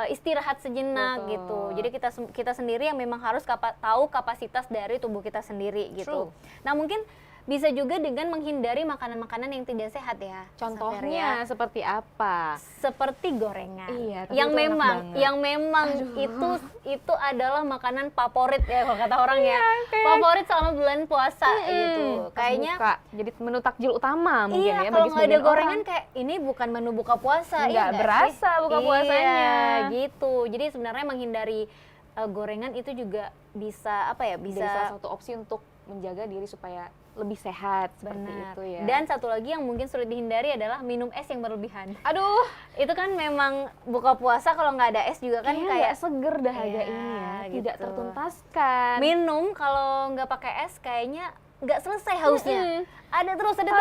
S2: istirahat sejenak.
S1: Betul.
S2: Gitu. Jadi kita sendiri yang memang harus tahu kapasitas dari tubuh kita sendiri gitu.
S1: True.
S2: Nah, mungkin bisa juga dengan menghindari makanan-makanan yang tidak sehat ya.
S1: Contohnya seperti apa?
S2: Seperti gorengan.
S1: Iya,
S2: yang memang itu adalah makanan favorit ya kalau kata orang ya. Favorit selama bulan puasa gitu. Kayaknya
S1: jadi menu takjil utama mungkin ya
S2: kalau
S1: bagi
S2: nggak ada
S1: sebagian
S2: gorengan
S1: orang.
S2: kayak ini bukan menu buka puasa.
S1: Nggak berasa buka puasanya.
S2: Gitu. Jadi sebenarnya menghindari gorengan itu juga bisa
S1: jadi salah satu opsi untuk menjaga diri supaya lebih sehat seperti itu ya.
S2: Dan satu lagi yang mungkin sulit dihindari adalah minum es yang berlebihan.
S1: Aduh,
S2: itu kan memang buka puasa kalau nggak ada es juga kan kayak
S1: seger dahaga ini ya, tidak tertuntaskan.
S2: Minum kalau nggak pakai es kayaknya nggak selesai hausnya. Ada terus gitu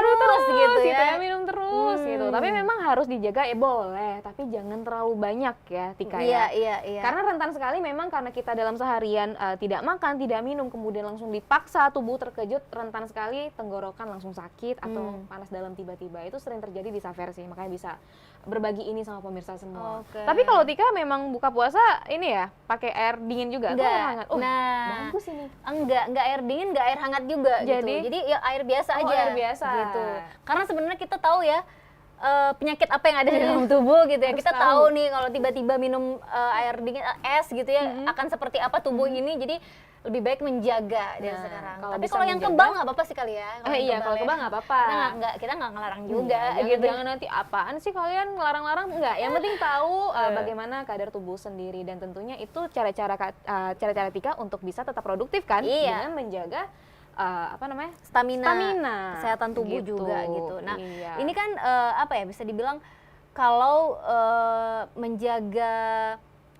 S2: ya.
S1: Minum terus gitu. Tapi memang harus dijaga boleh, tapi jangan terlalu banyak ya, Tika ya.
S2: Iya.
S1: Karena rentan sekali memang karena kita dalam seharian tidak makan, tidak minum, kemudian langsung dipaksa tubuh terkejut, rentan sekali tenggorokan langsung sakit atau panas dalam tiba-tiba. Itu sering terjadi di Saver sih, makanya bisa berbagi ini sama pemirsa semua. Tapi kalau Tika memang buka puasa ini ya, pakai air dingin juga atau air hangat? Bagus ini.
S2: Enggak air dingin, enggak air hangat juga gitu. Jadi ya air biasa aja.
S1: Air biasa
S2: gitu. Karena sebenarnya kita tahu ya penyakit apa yang ada di dalam tubuh gitu ya. Kita tahu nih kalau tiba-tiba minum air dingin, es gitu ya, akan seperti apa tubuh ini. Jadi lebih baik menjaga dari sekarang. Tapi kalau yang kebal nggak apa-apa sih kali ya.
S1: Kalau kebal nggak apa-apa.
S2: Kita nggak ngelarang juga.
S1: Gitu. Jangan nanti apaan sih kalian ngelarang-larang, enggak. Yang penting tahu bagaimana kadar tubuh sendiri, dan tentunya itu cara-cara Tika untuk bisa tetap produktif kan, dengan menjaga stamina,
S2: kesehatan tubuh juga gitu. Nah, ini kan bisa dibilang kalau menjaga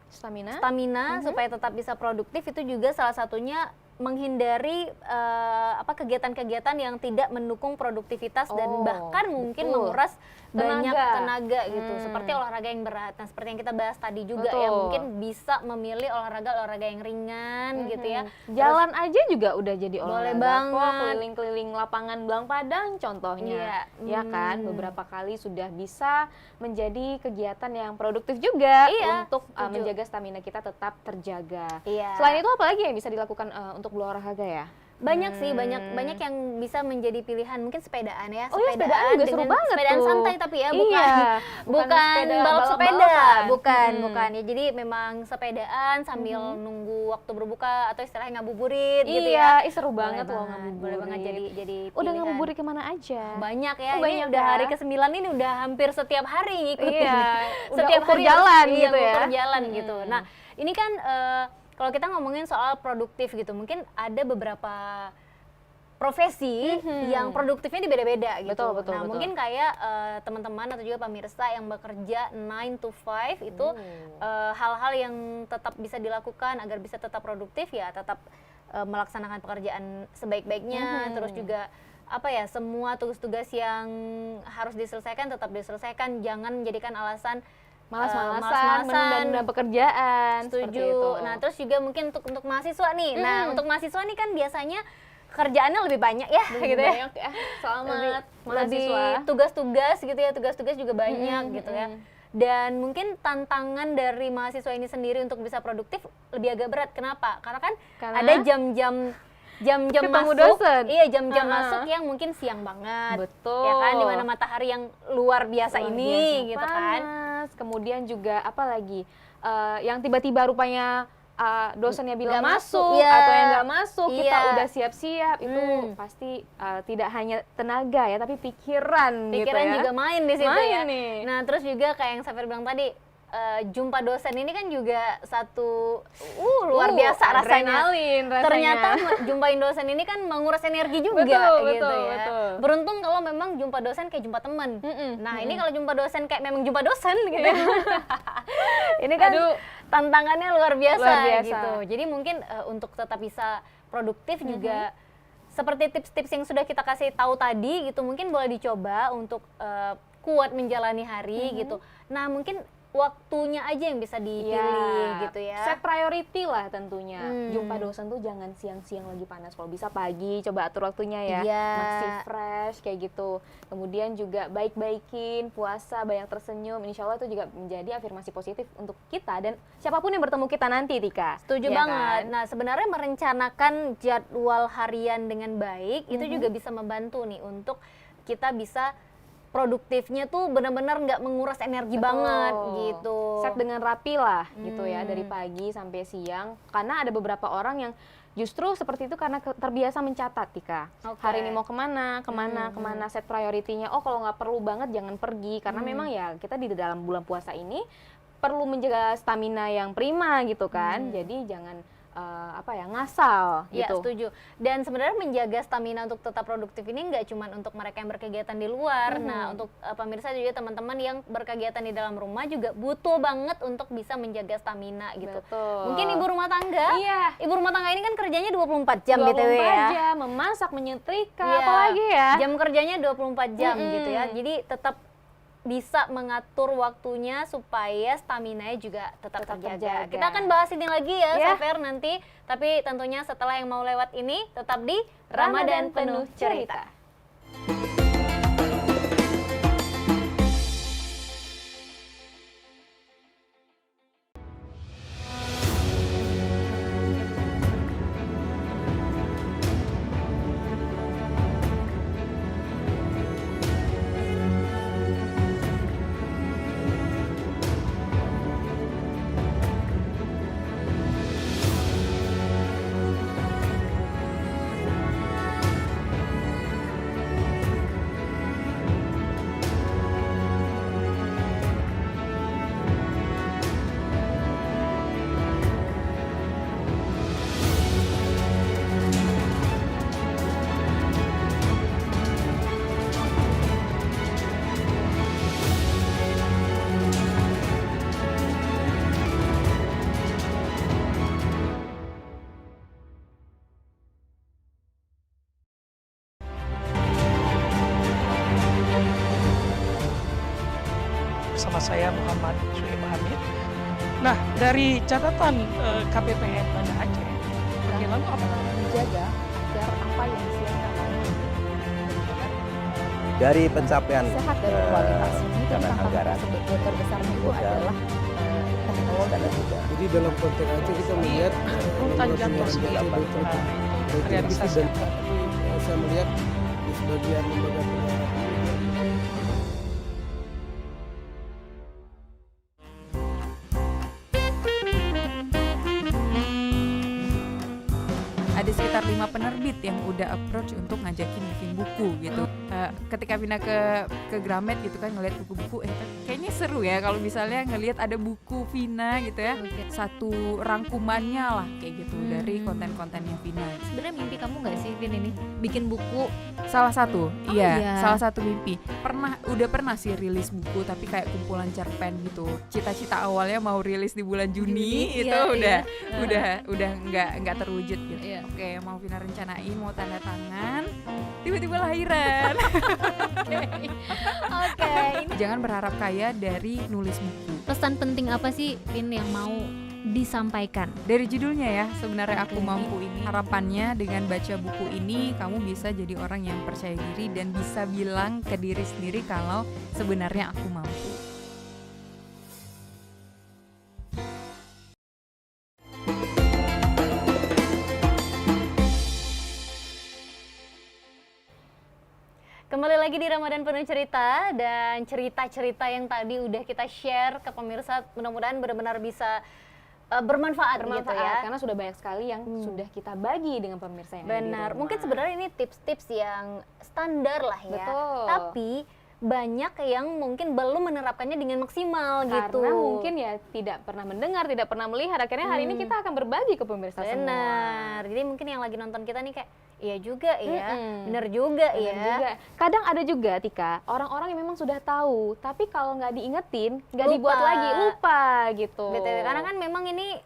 S2: stamina supaya tetap bisa produktif itu juga salah satunya menghindari kegiatan-kegiatan yang tidak mendukung produktivitas dan bahkan mungkin menguras banyak tenaga gitu, seperti olahraga yang berat. Nah, seperti yang kita bahas tadi juga ya, mungkin bisa memilih olahraga yang ringan gitu ya.
S1: Jalan aja juga udah jadi olahraga.
S2: Boleh banget.
S1: Keliling-keliling lapangan Belang Padang contohnya. Ya kan, beberapa kali sudah bisa menjadi kegiatan yang produktif juga untuk menjaga stamina kita tetap terjaga. Selain itu apalagi yang bisa dilakukan untuk berolahraga ya?
S2: Banyak sih, banyak yang bisa menjadi pilihan. Mungkin sepedaan ya,
S1: sepedaan juga seru banget
S2: sepedaan
S1: tuh.
S2: santai tapi ya, bukan
S1: sepeda
S2: balap sepeda, bukan ya. Jadi memang sepedaan sambil nunggu waktu berbuka atau istilahnya ngabuburit gitu ya.
S1: Seru banget loh ngabuburit.
S2: Boleh banget jadi
S1: udah ngabuburit kemana aja?
S2: Banyak ya,
S1: banyak
S2: ini udah hari ke-9 ini udah hampir setiap hari ngikutin.
S1: Setiap hari jalan gitu ya.
S2: Ukur jalan gitu. Nah, ini kan kalau kita ngomongin soal produktif gitu, mungkin ada beberapa profesi yang produktifnya di beda-beda gitu.
S1: Betul.
S2: Mungkin kayak teman-teman atau juga pemirsa yang bekerja 9 to 5 itu hal-hal yang tetap bisa dilakukan agar bisa tetap produktif ya, tetap melaksanakan pekerjaan sebaik-baiknya, terus juga semua tugas-tugas yang harus diselesaikan tetap diselesaikan, jangan menjadikan alasan
S1: malas-malasan, menunda pekerjaan.
S2: Setuju. Nah, terus juga mungkin untuk mahasiswa nih. Nah, untuk mahasiswa nih kan biasanya kerjaannya lebih banyak ya, gitu ya.
S1: Selamat
S2: lebih
S1: mahasiswa.
S2: Tugas-tugas gitu ya, tugas-tugas juga banyak gitu ya. Dan mungkin tantangan dari mahasiswa ini sendiri untuk bisa produktif lebih agak berat. Kenapa? Karena ada jam-jam masuk,
S1: dosen.
S2: Jam-jam masuk yang mungkin siang banget.
S1: Betul.
S2: Ya kan, dimana matahari yang luar biasa ini gitu kan.
S1: Kemudian juga yang tiba-tiba rupanya dosennya bilang masuk atau yang nggak masuk, kita udah siap-siap, itu pasti tidak hanya tenaga ya, tapi pikiran gitu ya.
S2: Juga main di situ ya.
S1: Nih.
S2: Nah, terus juga kayak yang Safir bilang tadi, jumpa dosen ini kan juga satu luar biasa rasanya. Ternyata jumpain dosen ini kan menguras energi juga gitu ya. Beruntung kalau memang jumpa dosen kayak jumpa teman. Nah, ini kalau jumpa dosen kayak memang jumpa dosen gitu. Ini kan tantangannya luar biasa gitu. Jadi mungkin untuk tetap bisa produktif juga seperti tips-tips yang sudah kita kasih tahu tadi gitu, mungkin boleh dicoba untuk kuat menjalani hari gitu. Nah, mungkin waktunya aja yang bisa dipilih gitu ya.
S1: Set priority lah tentunya. Jumpa dosen tuh jangan siang-siang lagi panas, kalau bisa pagi, coba atur waktunya ya. Masih fresh kayak gitu. Kemudian juga baik-baikin, puasa, banyak tersenyum. Insya Allah itu juga menjadi afirmasi positif untuk kita dan siapapun yang bertemu kita nanti, Tika.
S2: Setuju banget. Kan? Nah, sebenarnya merencanakan jadwal harian dengan baik itu juga bisa membantu nih untuk kita bisa produktifnya tuh benar-benar nggak menguras energi banget gitu.
S1: Set dengan rapi lah gitu ya, dari pagi sampai siang. Karena ada beberapa orang yang justru seperti itu karena terbiasa mencatat, Tika. Hari ini mau kemana, set priority-nya. Oh, kalau nggak perlu banget jangan pergi. Karena memang ya kita di dalam bulan puasa ini perlu menjaga stamina yang prima gitu kan. Jadi jangan ngasal
S2: ya,
S1: gitu.
S2: Setuju. Dan sebenarnya menjaga stamina untuk tetap produktif ini nggak cuma untuk mereka yang berkegiatan di luar. Nah, untuk pemirsa juga teman-teman yang berkegiatan di dalam rumah juga butuh banget untuk bisa menjaga stamina gitu.
S1: Betul.
S2: Mungkin ibu rumah tangga. Ibu rumah tangga ini kan kerjanya 24 jam
S1: 24
S2: BTW ya.
S1: jam, memasak, menyetrika, apalagi ya.
S2: Jam kerjanya 24 jam gitu ya. Jadi tetap bisa mengatur waktunya supaya stamina-nya juga tetap terjaga. Kita akan bahas ini lagi ya, Safer nanti. Tapi tentunya setelah yang mau lewat ini, tetap di Ramadan Penuh Cerita.
S3: Bersama saya Muhammad Suhaib Hamid. Nah, dari catatan KPPN Banda Aceh, bagaimana
S1: menjaga agar apa yang disiapkan
S4: Dari pencapaian
S1: sehat dan kualitas ini
S4: dengan
S1: tantangan
S4: anggaran
S1: terbesarnya itu
S4: modal,
S1: adalah teknologi.
S4: dan juga
S5: Jadi dalam konteks Aceh kita melihat
S3: Rutan
S5: lembaga
S3: Jambor
S5: pendidikan Aceh
S3: 9
S5: betul-betul
S3: realisasi
S5: dan saya melihat di sebagian lembaga pendidikan
S6: ada sekitar 5 penerbit yang udah approach untuk ngajakin bikin buku gitu. Ketika pindah ke Gramet gitu kan ngeliat buku-buku, kayaknya seru ya kalau misalnya ngelihat ada buku Vina gitu ya, satu rangkumannya lah kayak gitu dari konten-kontennya Vina.
S7: Sebenarnya mimpi kamu nggak sih, Vin, ini bikin buku?
S6: Salah satu, salah satu mimpi. Udah pernah sih rilis buku tapi kayak kumpulan cerpen gitu. Cita-cita awalnya mau rilis di bulan Juni itu udah nggak terwujud gitu. Oke, mau Vina rencanain mau tanda tangan, tiba-tiba lahiran.
S7: Oke, ini
S6: Jangan berharap kaya dari nulis buku.
S7: pesan penting apa sih, Vin, yang mau disampaikan?
S6: Dari judulnya ya, sebenarnya Aku Mampu ini. Harapannya dengan baca buku ini kamu bisa jadi orang yang percaya diri dan bisa bilang ke diri sendiri kalau sebenarnya aku mampu.
S2: Kembali lagi di Ramadan Penuh Cerita, dan cerita-cerita yang tadi udah kita share ke pemirsa mudah-mudahan benar-benar bisa bermanfaat gitu ya.
S1: Karena sudah banyak sekali yang sudah kita bagi dengan pemirsa yang ada di
S2: Benar.
S1: rumah.
S2: Mungkin sebenarnya ini tips-tips yang standar lah ya.
S1: Betul.
S2: Tapi banyak yang mungkin belum menerapkannya dengan maksimal gitu.
S1: Karena mungkin ya tidak pernah mendengar, tidak pernah melihat. Akhirnya hari ini kita akan berbagi ke pemirsa semua.
S2: Benar. Jadi mungkin yang lagi nonton kita nih kayak iya juga ya, bener juga
S1: Benar
S2: ya.
S1: juga. Kadang ada juga, Tika, orang-orang yang memang sudah tahu, tapi kalau nggak diingetin, nggak
S2: Lupa.
S1: dibuat lagi, lupa gitu.
S2: BTW, karena kan memang ini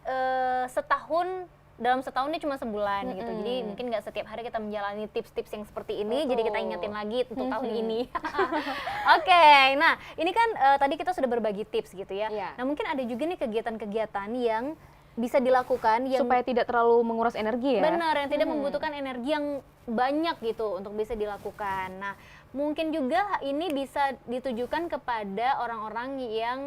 S2: setahun dalam setahun ini cuma sebulan gitu. Jadi mungkin nggak setiap hari kita menjalani tips-tips yang seperti ini. Jadi kita ingetin lagi untuk tahun ini. Oke, nah ini kan tadi kita sudah berbagi tips gitu ya. Nah mungkin ada juga nih kegiatan-kegiatan yang bisa dilakukan yang
S1: supaya tidak terlalu menguras energi ya.
S2: Benar, yang tidak membutuhkan energi yang banyak gitu untuk bisa dilakukan. Nah mungkin juga ini bisa ditujukan kepada orang-orang yang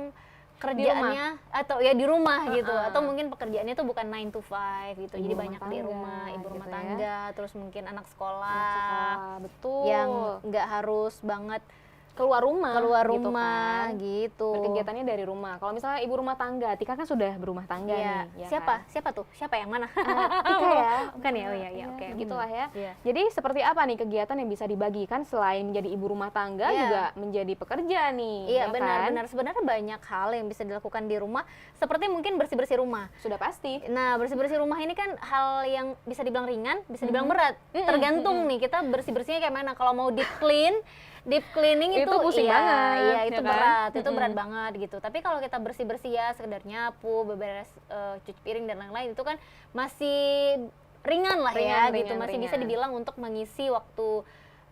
S2: kerjaannya atau ya di rumah gitu, atau mungkin pekerjaannya tuh bukan 9 to 5 gitu, jadi banyak di rumah, ibu rumah tangga, terus mungkin anak sekolah,
S1: betul,
S2: yang nggak harus banget
S1: keluar rumah
S2: gitu.
S1: Kegiatannya dari rumah. Kalau misalnya ibu rumah tangga, Tika kan sudah berumah tangga nih. Ya
S2: Siapa tuh? Siapa yang mana?
S1: Tika ya.
S2: Bukan ya? Oh iya, oke.
S1: Gitulah ya. Jadi seperti apa nih kegiatan yang bisa dibagikan selain menjadi ibu rumah tangga juga menjadi pekerja nih?
S2: Iya, benar-benar. Sebenarnya banyak hal yang bisa dilakukan di rumah, seperti mungkin bersih-bersih rumah.
S1: Sudah pasti.
S2: Nah, bersih-bersih rumah ini kan hal yang bisa dibilang ringan, bisa dibilang berat. Tergantung nih kita bersih-bersihnya kayak mana. Kalau mau deep cleaning itu
S1: pusing banget.
S2: Iya, itu
S1: ya
S2: berat,
S1: kan?
S2: itu berat banget gitu. Tapi kalau kita bersih-bersih ya, sekedar nyapu, beberes, cuci piring dan lain-lain, itu kan masih ringan lah ya gitu. Masih bisa dibilang untuk mengisi waktu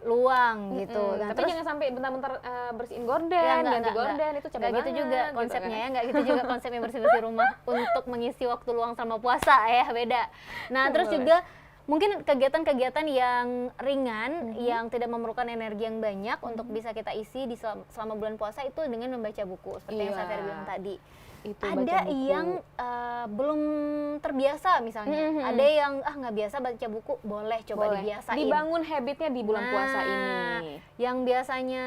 S2: luang gitu.
S1: Tapi jangan sampai bentar-bentar bersihin gorden, ganti gorden, itu capek banget.
S2: Gitu juga konsepnya ya, nggak gitu juga konsepnya bersih-bersih rumah untuk mengisi waktu luang selama puasa ya, beda. Nah, terus juga mungkin kegiatan-kegiatan yang ringan, yang tidak memerlukan energi yang banyak untuk bisa kita isi di selama bulan puasa itu dengan membaca buku, seperti yang saya bilang tadi.
S1: Itu
S2: ada yang belum terbiasa misalnya, ada yang nggak biasa baca buku, boleh coba dibiasain.
S1: Dibangun habitnya di bulan puasa ini.
S2: Yang biasanya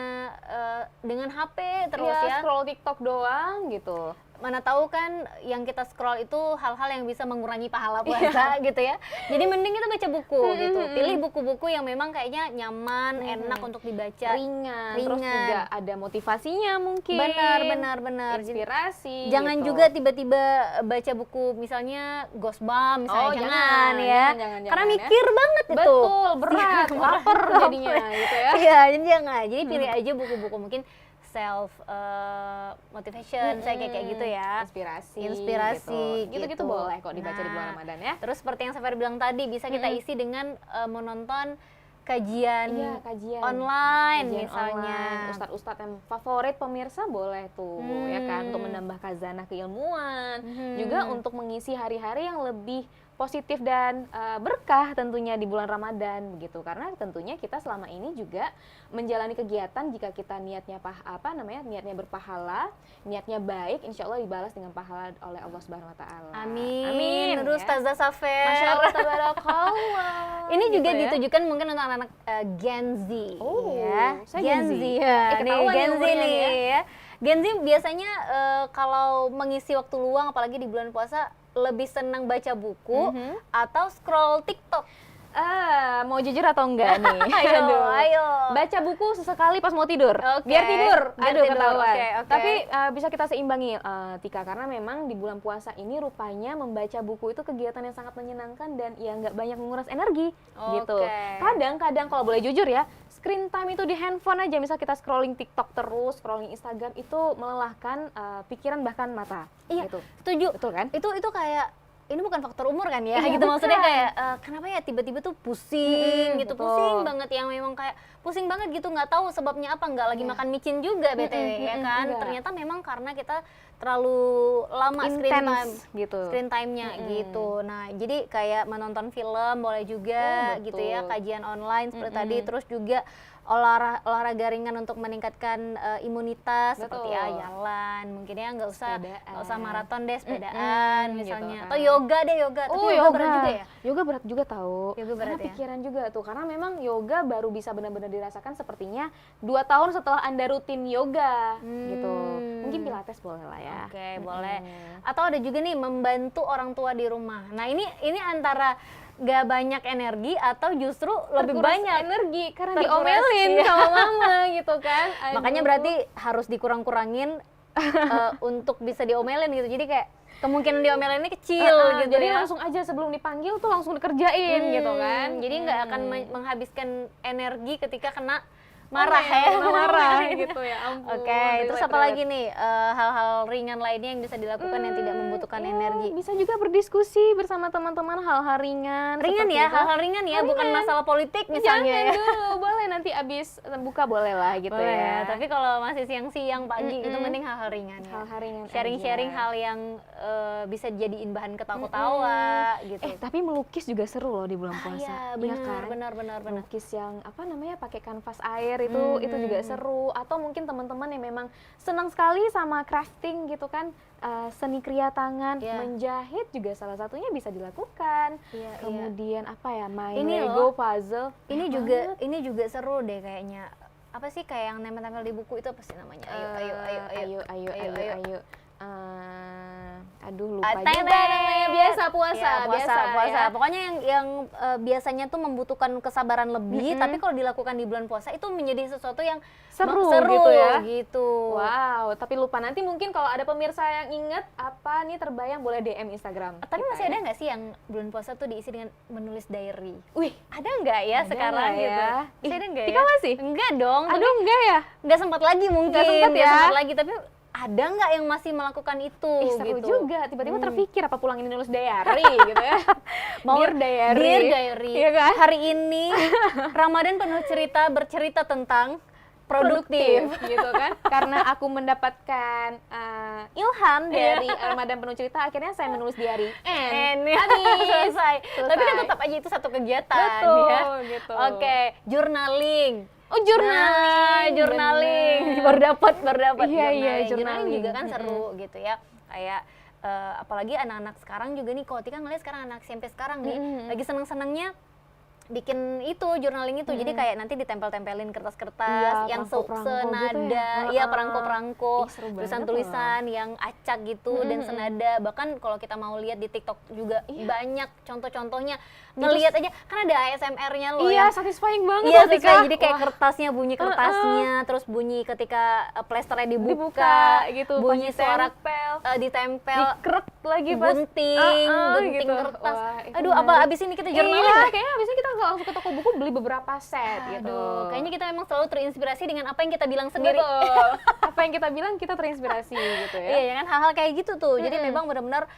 S2: dengan HP terus ya
S1: scroll TikTok doang gitu.
S2: Mana tahu kan yang kita scroll itu hal-hal yang bisa mengurangi pahala puasa gitu ya. Jadi mending kita baca buku gitu. Pilih buku-buku yang memang kayaknya nyaman, enak untuk dibaca,
S1: ringan. Terus juga ada motivasinya mungkin.
S2: Benar.
S1: Inspirasi.
S2: Jangan
S1: gitu.
S2: juga tiba-tiba baca buku misalnya Ghostbump misalnya, jangan ya. Karena mikir banget itu.
S1: Betul, berat, lapar jadinya gitu ya.
S2: Iya, jangan. Jadi pilih aja buku-buku mungkin self motivation, saya kayak gitu ya, inspirasi
S1: gitu boleh kok dibaca di bulan Ramadan ya.
S2: Terus seperti yang Safir bilang tadi, bisa kita isi dengan menonton kajian online misalnya.
S1: Ustadz-ustadz yang favorit pemirsa boleh tuh ya kan, untuk menambah khazanah keilmuan, juga untuk mengisi hari-hari yang lebih positif dan berkah tentunya di bulan Ramadan begitu, karena tentunya kita selama ini juga menjalani kegiatan, jika kita niatnya niatnya berpahala, niatnya baik, insya Allah dibalas dengan pahala oleh Allah Subhanahu Wa Taala.
S2: Amin. Terus Ustazah Safir,
S1: Masya Allah, tabarakallah.
S2: Ini juga
S1: gitu
S2: ditujukan mungkin untuk anak-anak Gen Z.
S1: Saya
S2: Gen Z ya. Gen Z nih ya. Gen Z biasanya kalau mengisi waktu luang, apalagi di bulan puasa, lebih senang baca buku atau scroll TikTok.
S1: Mau jujur atau enggak nih?
S2: Ayo.
S1: Baca buku sesekali pas mau tidur. Biar tidur. Ketahuan.
S2: Okay.
S1: Tapi bisa kita seimbangi, Tika, karena memang di bulan puasa ini rupanya membaca buku itu kegiatan yang sangat menyenangkan dan ya nggak banyak menguras energi gitu. Kadang-kadang kalau boleh jujur ya, screen time itu di handphone aja, misal kita scrolling TikTok terus, scrolling Instagram, itu melelahkan pikiran bahkan mata.
S2: Iya,
S1: gitu.
S2: Setuju.
S1: Betul kan?
S2: Itu kayak ini bukan faktor umur kan ya, gitu maksudnya kayak kenapa ya tiba-tiba tuh pusing gitu,
S1: betul.
S2: Pusing banget, yang memang kayak pusing banget gitu, nggak tahu sebabnya apa, nggak lagi makan micin juga BTW ya kan, ternyata memang karena kita terlalu lama screen time-nya gitu. Nah jadi kayak menonton film boleh juga gitu ya, kajian online seperti tadi, terus juga olahraga ringan untuk meningkatkan imunitas, seperti jalan mungkin ya, nggak usah maraton deh, sepedaan misalnya, gitu, atau yoga. Tapi yoga berat juga ya,
S1: yoga berat juga tahu,
S2: yoga berat
S1: karena pikiran juga tuh, karena memang yoga baru bisa benar-benar dirasakan sepertinya 2 tahun setelah Anda rutin yoga gitu. Mungkin pilates boleh lah ya.
S2: Oke, boleh. Atau ada juga nih membantu orang tua di rumah. Nah ini antara gak banyak energi atau justru lebih banyak
S1: energi karena diomelin sama mama gitu kan.
S2: Makanya berarti harus dikurang-kurangin untuk bisa diomelin gitu. Jadi kayak kemungkinan diomelin ini kecil gitu.
S1: Jadi
S2: ya.
S1: langsung aja sebelum dipanggil tuh langsung dikerjain gitu kan.
S2: Jadi nggak akan menghabiskan energi ketika kena marah ya.
S1: marah gitu ya ampun.
S2: Oke, terus apa lagi nih hal-hal ringan lainnya yang bisa dilakukan yang tidak membutuhkan energi?
S1: Bisa juga berdiskusi bersama teman-teman hal-hal ringan.
S2: Ringan ya, hal-hal ringan ya, bukan masalah politik misalnya.
S1: Jangan dulu, boleh nanti abis buka boleh lah gitu
S2: Boleh,
S1: ya.
S2: tapi kalau masih siang-siang pagi itu mending hal-hal ringan ya.
S1: Hal-hal ringan
S2: Sharing-sharing
S1: aja.
S2: hal yang bisa dijadiin bahan ketawa-ketawa gitu.
S1: Tapi melukis juga seru loh di bulan puasa.
S2: Iya,
S1: kan?
S2: benar.
S1: Melukis yang apa namanya pakai kanvas air itu juga seru. Atau mungkin teman-teman yang memang senang sekali sama crafting gitu kan, seni kriya tangan, menjahit juga salah satunya bisa dilakukan. Kemudian apa ya, main
S2: ini
S1: Lego,
S2: loh,
S1: puzzle.
S2: Ini juga seru deh kayaknya. Apa sih kayak yang nempel-nempel di buku itu apa sih namanya? Ayo.
S1: Aduh lupa juga namanya. Biasa puasa. Ya.
S2: Pokoknya yang biasanya tuh membutuhkan kesabaran lebih, tapi kalau dilakukan di bulan puasa itu menjadi sesuatu yang
S1: seru
S2: gitu ya.
S1: Wow, tapi lupa nanti mungkin kalau ada pemirsa yang inget apa nih terbayang boleh DM Instagram.
S2: Tapi
S1: kita
S2: masih ada nggak sih yang bulan puasa tuh diisi dengan menulis diary?
S1: Wih,
S2: ada nggak ya
S1: ada
S2: sekarang
S1: nggak
S2: gitu?
S1: ya?
S2: Masih ada nggak ya?
S1: Tika masih?
S2: Enggak dong.
S1: Aduh enggak ya?
S2: Nggak sempat lagi mungkin.
S1: Nggak sempat ya?
S2: Nggak sempat lagi, tapi ada nggak yang masih melakukan itu?
S1: Seru
S2: gitu
S1: juga, tiba-tiba terpikir apa pulang ini nulis diary gitu ya.
S2: Mau
S1: Dear diary.
S2: Dear diary.
S1: Iya kan?
S2: Hari ini Ramadan penuh cerita, bercerita tentang produktif
S1: gitu kan. Karena aku mendapatkan ilham dari Ramadan penuh cerita, akhirnya saya menulis diary.
S2: Selesai. Tapi kan tetap aja itu satu kegiatan.
S1: Betul,
S2: ya.
S1: gitu.
S2: Oke, journaling.
S1: Oh,
S2: journaling. Baru dapat.
S1: Iya,
S2: Journaling juga kan seru gitu ya. Kayak apalagi anak-anak sekarang juga nih, kalau Tika ngeliat sekarang anak SMP sekarang nih lagi seneng-senengnya bikin itu journaling itu. Jadi kayak nanti ditempel-tempelin kertas-kertas yang senada,
S1: gitu
S2: iya perangko-perangko,
S1: seru banget
S2: tulisan-tulisan yang acak gitu dan senada. Bahkan kalau kita mau lihat di TikTok juga banyak contoh-contohnya. Ngelihat aja kan ada ASMR-nya loh.
S1: Iya,
S2: yang
S1: satisfying banget
S2: iya,
S1: loh, Tika.
S2: jadi kayak kertasnya bunyi kertasnya, terus bunyi ketika plesternya dibuka
S1: gitu,
S2: bunyi suara ditempel,
S1: dikrek lagi pas
S2: gunting
S1: gitu.
S2: kertas.
S1: Wah,
S2: Aduh, apa abis ini kita journaling?
S1: Iya, kayaknya abis ini kita langsung ke toko buku beli beberapa set gitu.
S2: Aduh, kayaknya kita memang selalu terinspirasi dengan apa yang kita bilang sendiri.
S1: Betul. Apa yang kita bilang kita terinspirasi gitu ya.
S2: Iya, kan hal-hal kayak gitu tuh. Jadi memang benar-benar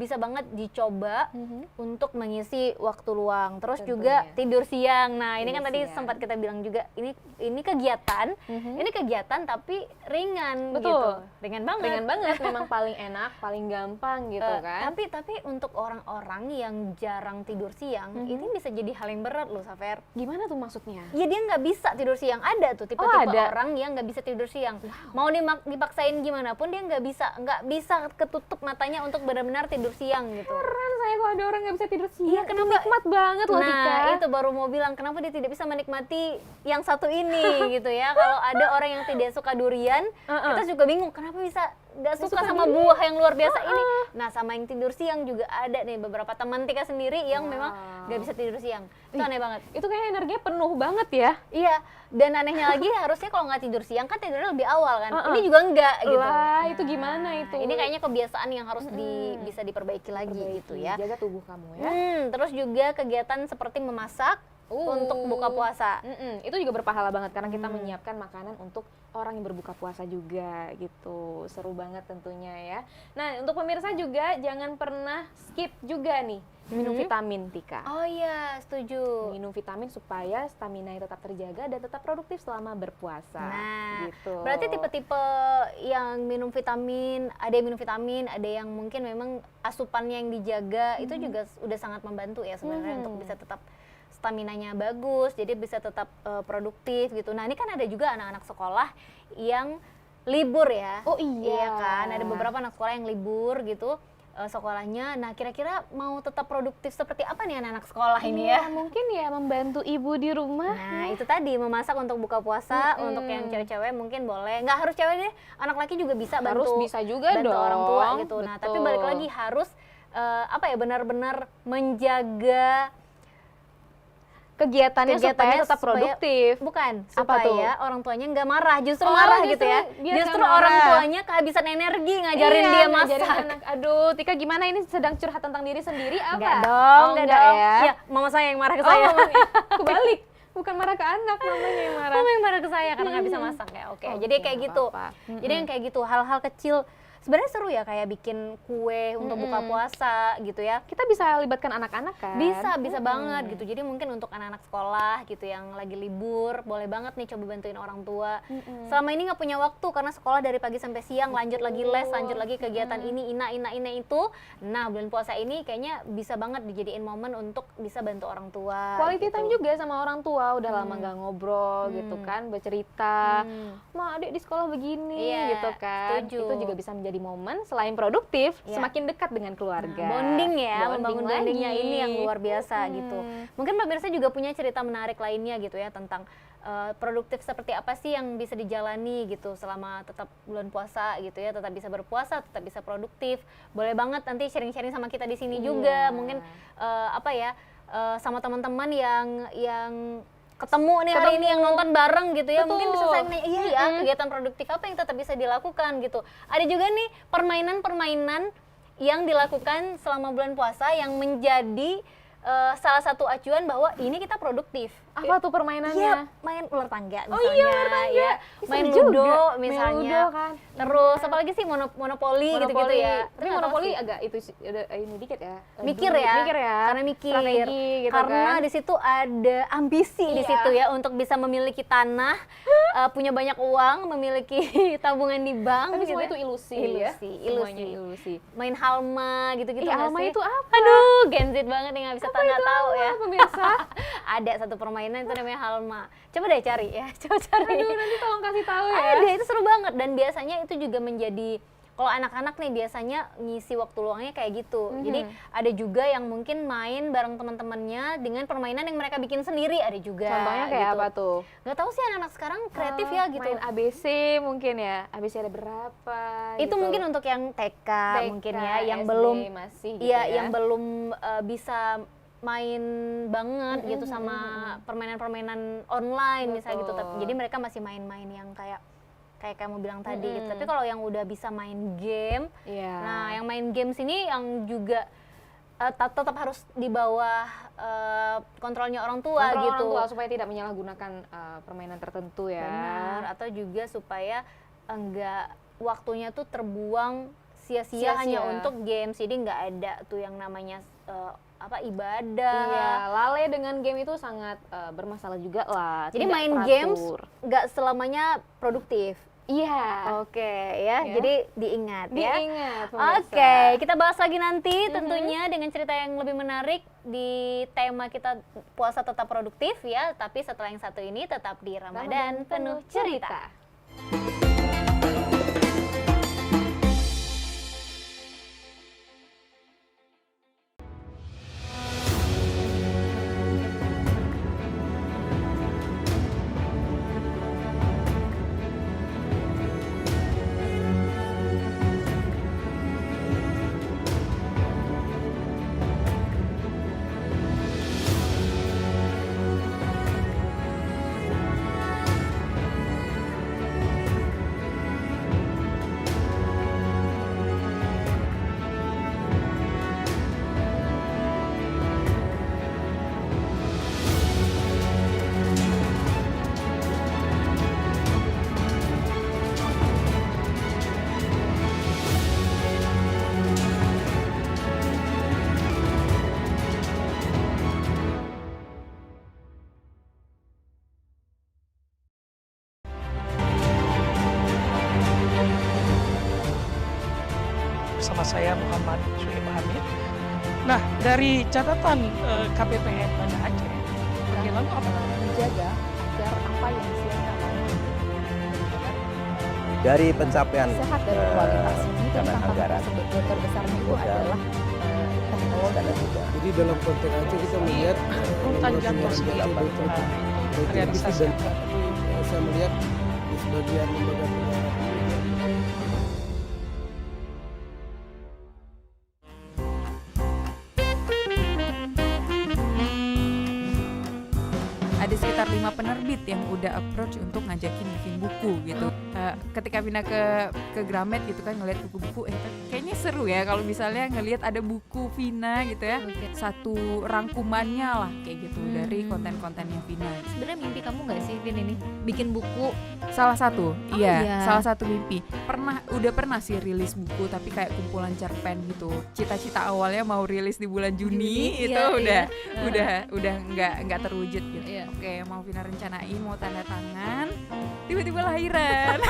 S2: bisa banget dicoba untuk mengisi waktu luang. Terus juga tidur siang. Nah, ini kan tadi sempat kita bilang juga ini kegiatan. Ini kegiatan tapi ringan.
S1: Betul.
S2: Gitu. Ringan banget.
S1: Memang paling enak, paling gampang gitu kan.
S2: Tapi untuk orang-orang yang jarang tidur siang, ini bisa jadi hal yang berat loh, Safer.
S1: Gimana tuh maksudnya?
S2: Ya dia nggak bisa tidur siang. Ada tuh tipe-tipe orang yang nggak bisa tidur siang. Mau dipaksain gimana pun dia nggak bisa ketutup matanya untuk benar-benar tidur siang gitu.
S1: Keren saya kalau ada orang nggak bisa tidur siang.
S2: Iya, kenapa?
S1: Nikmat banget loh, Tika.
S2: Nah, itu baru mau bilang kenapa dia tidak bisa menikmati yang satu ini gitu ya. Kalau ada orang yang tidak suka durian, kita juga bingung kenapa bisa nggak suka sama buah yang luar biasa ini. Nah, sama yang tidur siang juga ada nih beberapa teman Tika sendiri yang memang nggak bisa tidur siang. Itu aneh banget.
S1: Itu kayak energinya penuh banget ya.
S2: Iya, dan anehnya lagi harusnya kalau nggak tidur siang kan tidurnya lebih awal kan. Ini juga enggak gitu.
S1: Lah, itu gimana itu?
S2: Ini kayaknya kebiasaan yang harus bisa diperbaiki lagi gitu ya.
S1: Jaga tubuh kamu ya.
S2: Terus juga kegiatan seperti memasak untuk buka puasa.
S1: Itu juga berpahala banget karena kita menyiapkan makanan untuk orang yang berbuka puasa juga gitu. Seru banget tentunya ya. Nah, untuk pemirsa juga jangan pernah skip juga nih minum vitamin, Tika.
S2: Oh iya, setuju.
S1: Minum vitamin supaya stamina tetap terjaga dan tetap produktif selama berpuasa.
S2: Nah,
S1: gitu.
S2: berarti tipe-tipe yang minum vitamin, ada yang minum vitamin, ada yang mungkin memang asupannya yang dijaga, itu juga udah sangat membantu ya sebenarnya untuk bisa tetap staminanya bagus, jadi bisa tetap produktif gitu. Nah, ini kan ada juga anak-anak sekolah yang libur ya.
S1: Oh iya.
S2: Iya kan, ada beberapa anak sekolah yang libur gitu sekolahnya. Nah, kira-kira mau tetap produktif seperti apa nih anak-anak sekolah ini ya?
S1: Mungkin ya membantu ibu di rumah.
S2: Nah, itu tadi memasak untuk buka puasa, untuk yang cewek-cewek mungkin boleh. Nggak harus cewek deh, anak laki juga bisa bantu.
S1: Harus bisa juga
S2: bantu
S1: dong.
S2: orang tua gitu.
S1: Betul.
S2: Nah, tapi balik lagi harus benar-benar menjaga kegiatannya supaya tetap produktif. Bukan, supaya orang tuanya nggak marah, justru marah gitu ya. Justru orang tuanya kehabisan energi ngajarin dia masak.
S1: Anak. Aduh, Tika gimana ini sedang curhat tentang diri sendiri apa?
S2: Enggak dong,
S1: enggak ya.
S2: Ya, mama saya yang marah ke saya.
S1: Kebalik. Bukan marah ke anak, mamanya yang marah.
S2: Mama yang marah ke saya karena nggak bisa masak ya. Oke, jadi kayak gitu. Jadi yang kayak gitu, hal-hal kecil sebenarnya seru ya, kayak bikin kue untuk buka puasa gitu ya.
S1: Kita bisa libatkan anak-anak kan?
S2: Bisa banget gitu. Jadi mungkin untuk anak-anak sekolah gitu yang lagi libur, boleh banget nih coba bantuin orang tua. Selama ini nggak punya waktu karena sekolah dari pagi sampai siang, lanjut lagi les, lanjut lagi kegiatan ini, ina itu. Nah, bulan puasa ini kayaknya bisa banget dijadiin momen untuk bisa bantu orang tua.
S1: Quality
S2: gitu.
S1: time juga sama orang tua, udah lama nggak ngobrol gitu kan, bercerita. Ma, adik di sekolah begini gitu kan.
S2: Setuju.
S1: Itu juga bisa menjadi momen selain produktif, semakin dekat dengan keluarga.
S2: Bonding ya,
S1: Bonding
S2: membangun bondingnya
S1: lagi.
S2: ini yang luar biasa gitu. Mungkin pemirsa juga punya cerita menarik lainnya gitu ya tentang produktif seperti apa sih yang bisa dijalani gitu selama tetap bulan puasa gitu ya, tetap bisa berpuasa, tetap bisa produktif. Boleh banget nanti sharing-sharing sama kita di sini juga. Mungkin sama teman-teman yang ketemu nih hari ini yang nonton bareng gitu ya. Mungkin bisa saya nanya, iya ya kegiatan produktif apa yang tetap bisa dilakukan gitu. Ada juga nih permainan-permainan yang dilakukan selama bulan puasa yang menjadi salah satu acuan bahwa ini kita produktif.
S1: Apa tuh permainannya?
S2: Iya, main ular tangga misalnya.
S1: Oh iya, ular tangga.
S2: Ya, main
S1: Seru
S2: ludo
S1: juga.
S2: misalnya.
S1: Main ludo kan.
S2: Terus apalagi sih monopoli gitu-gitu ya.
S1: Tapi monopoli agak itu ini dikit ya.
S2: Mikir ya. Karena mikir.
S1: Strategi gitu
S2: karena
S1: kan.
S2: di situ ada ambisi di situ ya untuk bisa memiliki tanah, punya banyak uang, memiliki tabungan di bank.
S1: Tapi
S2: gitu.
S1: semua itu ilusi ya.
S2: Ilusi.
S1: Ilusi.
S2: Main halma gitu-gitu nggak
S1: Halma
S2: sih?
S1: itu apa?
S2: Aduh, Gen Z banget nih nggak bisa nggak tahu ya.
S1: Pemirsa.
S2: Ada satu permainan itu namanya halma. Coba deh cari ya. Coba cari.
S1: Aduh, nanti tolong kasih tahu ya.
S2: Ada, itu seru banget dan biasanya itu juga menjadi kalau anak-anak nih biasanya ngisi waktu luangnya kayak gitu. Jadi ada juga yang mungkin main bareng teman-temannya dengan permainan yang mereka bikin sendiri, ada juga.
S1: Contohnya kayak
S2: gitu.
S1: apa tuh?
S2: Gak tahu sih anak-anak sekarang kreatif ya gitu.
S1: Main ABC mungkin ya. ABC ada berapa?
S2: Itu
S1: gitu.
S2: mungkin untuk yang TK mungkin ya, yang
S1: SD
S2: belum
S1: masih gitu
S2: iya,
S1: ya.
S2: yang belum bisa main banget gitu sama permainan-permainan online misalnya gitu. Jadi mereka masih main-main yang kayak kamu bilang tadi gitu. Tapi kalau yang udah bisa main game, nah yang main games ini yang juga tetap harus di bawah kontrolnya orang tua gitu.
S1: Orang tua supaya tidak menyalahgunakan permainan tertentu ya.
S2: Benar, atau juga supaya enggak waktunya tuh terbuang sia-sia hanya untuk games. Jadi nggak ada tuh yang namanya ibadah.
S1: Iya, lalai dengan game itu sangat bermasalah juga lah.
S2: Jadi
S1: tidak
S2: main
S1: teratur.
S2: games nggak selamanya produktif.
S1: Iya.
S2: Oke ya, jadi diingat ya.
S1: Diingat, pemirsa.
S2: Oke, kita bahas lagi nanti tentunya dengan cerita yang lebih menarik di tema kita puasa tetap produktif ya. Tapi setelah yang satu ini tetap di Ramadan Penuh Cerita.
S3: Bersama saya Muhammad Suhaib Hamid. Nah, dari catatan KPPN Banda Aceh, lalu apa
S1: Menjaga agar apa yang disiapkan
S4: Dari pencapaian
S8: sehat dan kualitas ini kan
S4: dana
S8: tantangan
S4: anggaran
S8: terbesarnya itu
S4: program
S8: adalah teknologi.
S4: dana juga
S5: Jadi dalam konteks Aceh kita melihat
S3: urutan jadwal sendiri realisasi
S5: dan saya melihat di sebagian lembaga pendidikan
S6: ada sekitar 5 penerbit yang udah approach untuk ngajakin bikin buku gitu. Ketika Vina ke Gramet gitu kan ngeliat buku-buku, kayaknya seru ya kalau misalnya ngelihat ada buku Vina gitu ya, satu rangkumannya lah kayak gitu dari konten-kontennya Vina.
S7: Sebenarnya mimpi kamu nggak sih Vin ini bikin buku?
S6: Salah satu, salah satu mimpi. Udah pernah sih rilis buku tapi kayak kumpulan cerpen gitu. Cita-cita awalnya mau rilis di bulan Juni itu udah nggak terwujud gitu. Oke, mau Vina rencanain mau tanda tangan, tiba-tiba lahiran.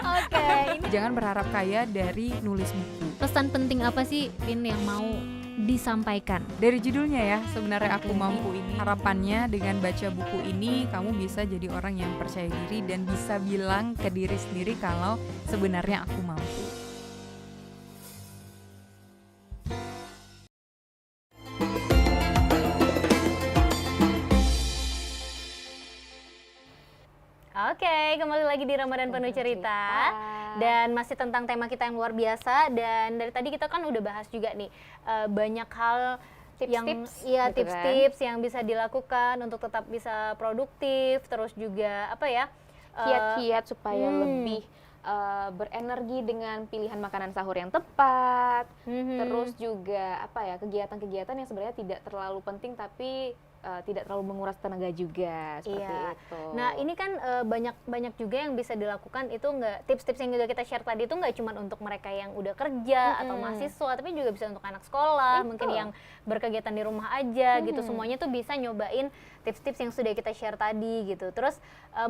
S7: Oke.
S6: Jangan berharap kaya dari nulis buku.
S7: Pesan penting apa sih Vin yang mau disampaikan?
S6: Dari judulnya ya, sebenarnya Aku Mampu ini. Harapannya dengan baca buku ini kamu bisa jadi orang yang percaya diri dan bisa bilang ke diri sendiri kalau sebenarnya aku mampu.
S2: Oke, kembali lagi di Ramadan Penuh Cerita. Dan masih tentang tema kita yang luar biasa. Dan dari tadi kita kan udah bahas juga nih banyak hal tips-tips yang bisa dilakukan untuk tetap bisa produktif. Terus juga
S1: kiat-kiat supaya lebih berenergi dengan pilihan makanan sahur yang tepat. Terus juga kegiatan-kegiatan yang sebenarnya tidak terlalu penting tapi tidak terlalu menguras tenaga juga seperti itu.
S2: Nah ini kan banyak juga yang bisa dilakukan, itu nggak, tips-tips yang juga kita share tadi itu nggak cuma untuk mereka yang udah kerja atau mahasiswa, tapi juga bisa untuk anak sekolah, mungkin yang berkegiatan di rumah aja gitu. Semuanya tuh bisa nyobain tips-tips yang sudah kita share tadi gitu. Terus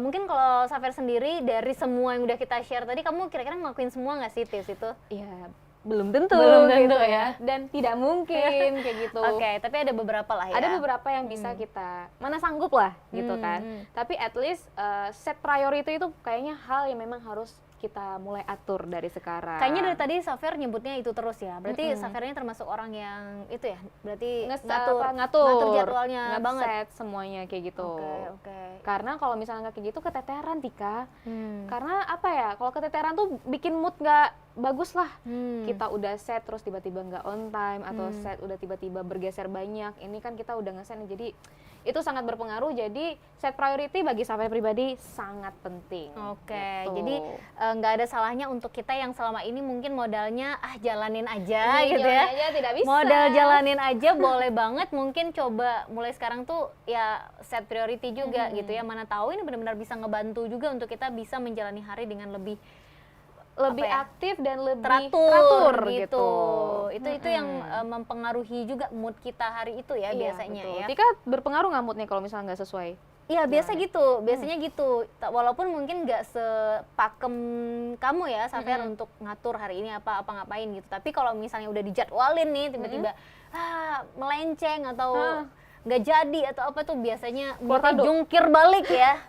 S2: mungkin kalau Safer sendiri dari semua yang udah kita share tadi, kamu kira-kira ngelakuin semua nggak sih tips itu?
S1: Iya. Belum tentu
S2: gitu
S1: ya, dan tidak mungkin kayak gitu.
S2: Oke, tapi ada beberapa lah ya.
S1: Ada beberapa yang bisa kita, mana sanggup lah gitu kan. Tapi at least set priority itu kayaknya hal yang memang harus kita mulai atur dari sekarang.
S2: Kayaknya dari tadi Safer nyebutnya itu terus ya. Berarti Safernya termasuk orang yang itu ya. Berarti ngatur jadwalnya banget.
S1: Nge-set semuanya kayak gitu.
S2: Oke.
S1: Karena kalau misalnya nggak kayak gitu keteteran, Tika. Karena kalau keteteran tuh bikin mood nggak bagus lah. Kita udah set terus tiba-tiba nggak on time, atau set udah tiba-tiba bergeser banyak. Ini kan kita udah nge-set nih, jadi itu sangat berpengaruh. Jadi set priority bagi Safer pribadi sangat penting.
S2: Oke,
S1: gitu.
S2: jadi nggak ada salahnya untuk kita yang selama ini mungkin modalnya jalanin aja gitu ya.
S1: Aja, tidak bisa.
S2: Modal jalanin aja boleh banget. Mungkin coba mulai sekarang tuh ya set priority juga gitu ya. Mana tahu ini benar-benar bisa ngebantu juga untuk kita bisa menjalani hari dengan lebih
S1: aktif dan lebih
S2: teratur gitu. Itu yang mempengaruhi juga mood kita hari itu ya biasanya ya.
S1: Tika berpengaruh nggak moodnya kalau misalnya nggak sesuai?
S2: Iya biasanya gitu. Walaupun mungkin nggak sepakem kamu ya Safer untuk ngatur hari ini apa ngapain gitu. Tapi kalau misalnya udah dijadwalin nih tiba-tiba melenceng atau nggak jadi atau apa tuh biasanya jungkir balik ya.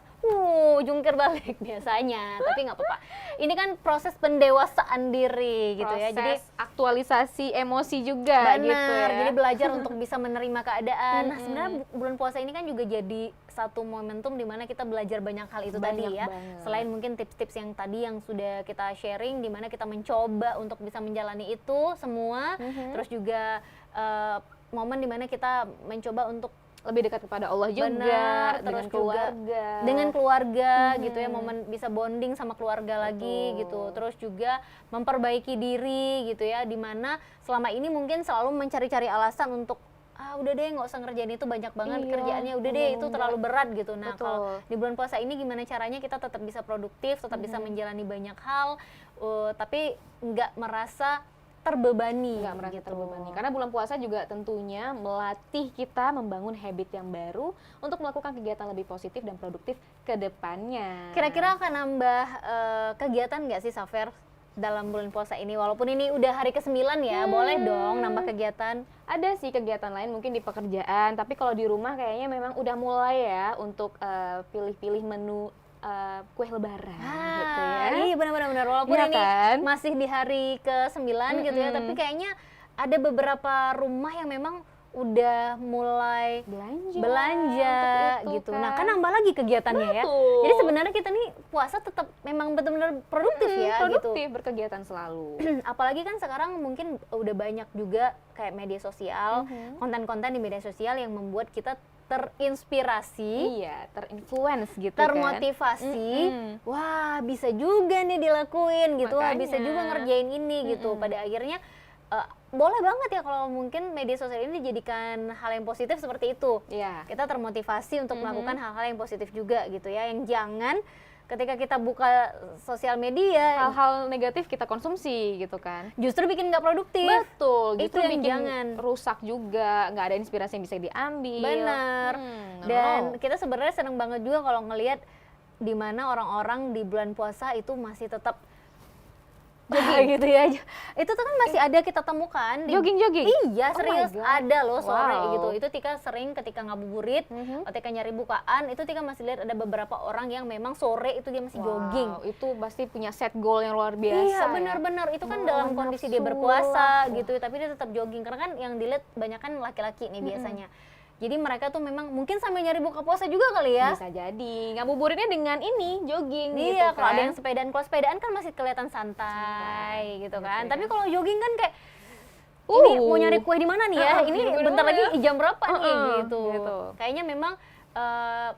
S2: Jungkir balik biasanya, tapi nggak apa-apa. Ini kan proses pendewasaan diri gitu ya. Jadi
S1: aktualisasi emosi juga gitu ya.
S2: Jadi belajar untuk bisa menerima keadaan. Nah, sebenarnya bulan puasa ini kan juga jadi satu momentum di mana kita belajar banyak hal itu tadi ya. Selain mungkin tips-tips yang tadi yang sudah kita sharing, di mana kita mencoba untuk bisa menjalani itu semua. Terus juga momen di mana kita mencoba untuk
S1: lebih dekat kepada Allah juga, dengan keluarga gitu ya, momen bisa bonding sama keluarga lagi gitu. Terus juga memperbaiki diri gitu ya, dimana selama ini mungkin selalu mencari-cari alasan untuk udah deh nggak usah ngerjain itu, banyak banget kerjaannya, udah deh itu terlalu berat gitu. Nah kalau di bulan puasa ini gimana caranya kita tetap bisa produktif, tetap bisa menjalani banyak hal, tapi nggak merasa terbebani, karena bulan puasa juga tentunya melatih kita membangun habit yang baru untuk melakukan kegiatan lebih positif dan produktif ke depannya.
S2: Kira-kira akan nambah kegiatan nggak sih Safer dalam bulan puasa ini? Walaupun ini udah hari ke-9 ya, boleh dong nambah kegiatan?
S1: Ada sih kegiatan lain mungkin di pekerjaan, tapi kalau di rumah kayaknya memang udah mulai ya untuk pilih-pilih menu kue lebaran gitu ya.
S2: Iya benar-benar walaupun ini masih di hari ke-9 gitu ya, tapi kayaknya ada beberapa rumah yang memang udah mulai belanja gitu.
S1: Kan.
S2: Nah, kan nambah lagi kegiatannya ya. Jadi sebenarnya kita nih puasa tetap memang benar-benar produktif ya
S1: produktif,
S2: gitu.
S1: berkegiatan selalu.
S2: Apalagi kan sekarang mungkin udah banyak juga kayak media sosial, konten-konten di media sosial yang membuat kita terinspirasi,
S1: Iya, terinfluence gitu
S2: termotivasi. Wah, bisa juga nih dilakuin gitu. Wah, bisa
S1: Makanya.
S2: juga ngerjain ini gitu. Pada akhirnya boleh banget ya kalau mungkin media sosial ini dijadikan hal yang positif seperti itu.
S1: Iya.
S2: Kita termotivasi untuk melakukan hal-hal yang positif juga gitu ya. Yang jangan ketika kita buka sosial media
S1: Hal-hal negatif kita konsumsi gitu kan.
S2: justru bikin nggak produktif.
S1: Betul,
S2: Itu
S1: gitu
S2: yang
S1: bikin
S2: jangan.
S1: rusak juga, nggak ada inspirasi yang bisa diambil.
S2: Bener.
S1: no.
S2: Dan kita sebenarnya seneng banget juga kalau ngelihat di mana orang-orang di bulan puasa itu masih tetap gitu ya. Itu tuh kan masih ada kita temukan di
S1: Jogging-jogging?
S2: Iya,
S1: Oh
S2: serius
S1: my God.
S2: ada loh sore
S1: Wow.
S2: gitu. Itu Tika sering ketika ngabuburit, ketika nyari bukaan, itu Tika masih lihat ada beberapa orang yang memang sore itu dia masih jogging.
S1: Wow, itu pasti punya set goal yang luar biasa.
S2: Iya,
S1: ya.
S2: benar-benar. Itu kan
S1: Melawan
S2: dalam kondisi dia
S1: nafsu.
S2: berpuasa gitu, tapi dia tetap jogging karena kan yang dilihat banyak kan laki-laki nih biasanya. Jadi mereka tuh memang mungkin sambil nyari buka puasa juga kali ya.
S1: Bisa jadi. Ngabuburitnya dengan ini, jogging gitu
S2: Iya,
S1: kan.
S2: kalau ada yang sepedaan, kalau sepedaan kan masih kelihatan santai gitu kan. Tapi kalau jogging kan kayak ini mau nyari kue di mana nih ya? Ini
S1: nyari kue di
S2: bentar
S1: mana
S2: lagi jam berapa nih gitu.
S1: gitu.
S2: Kayaknya memang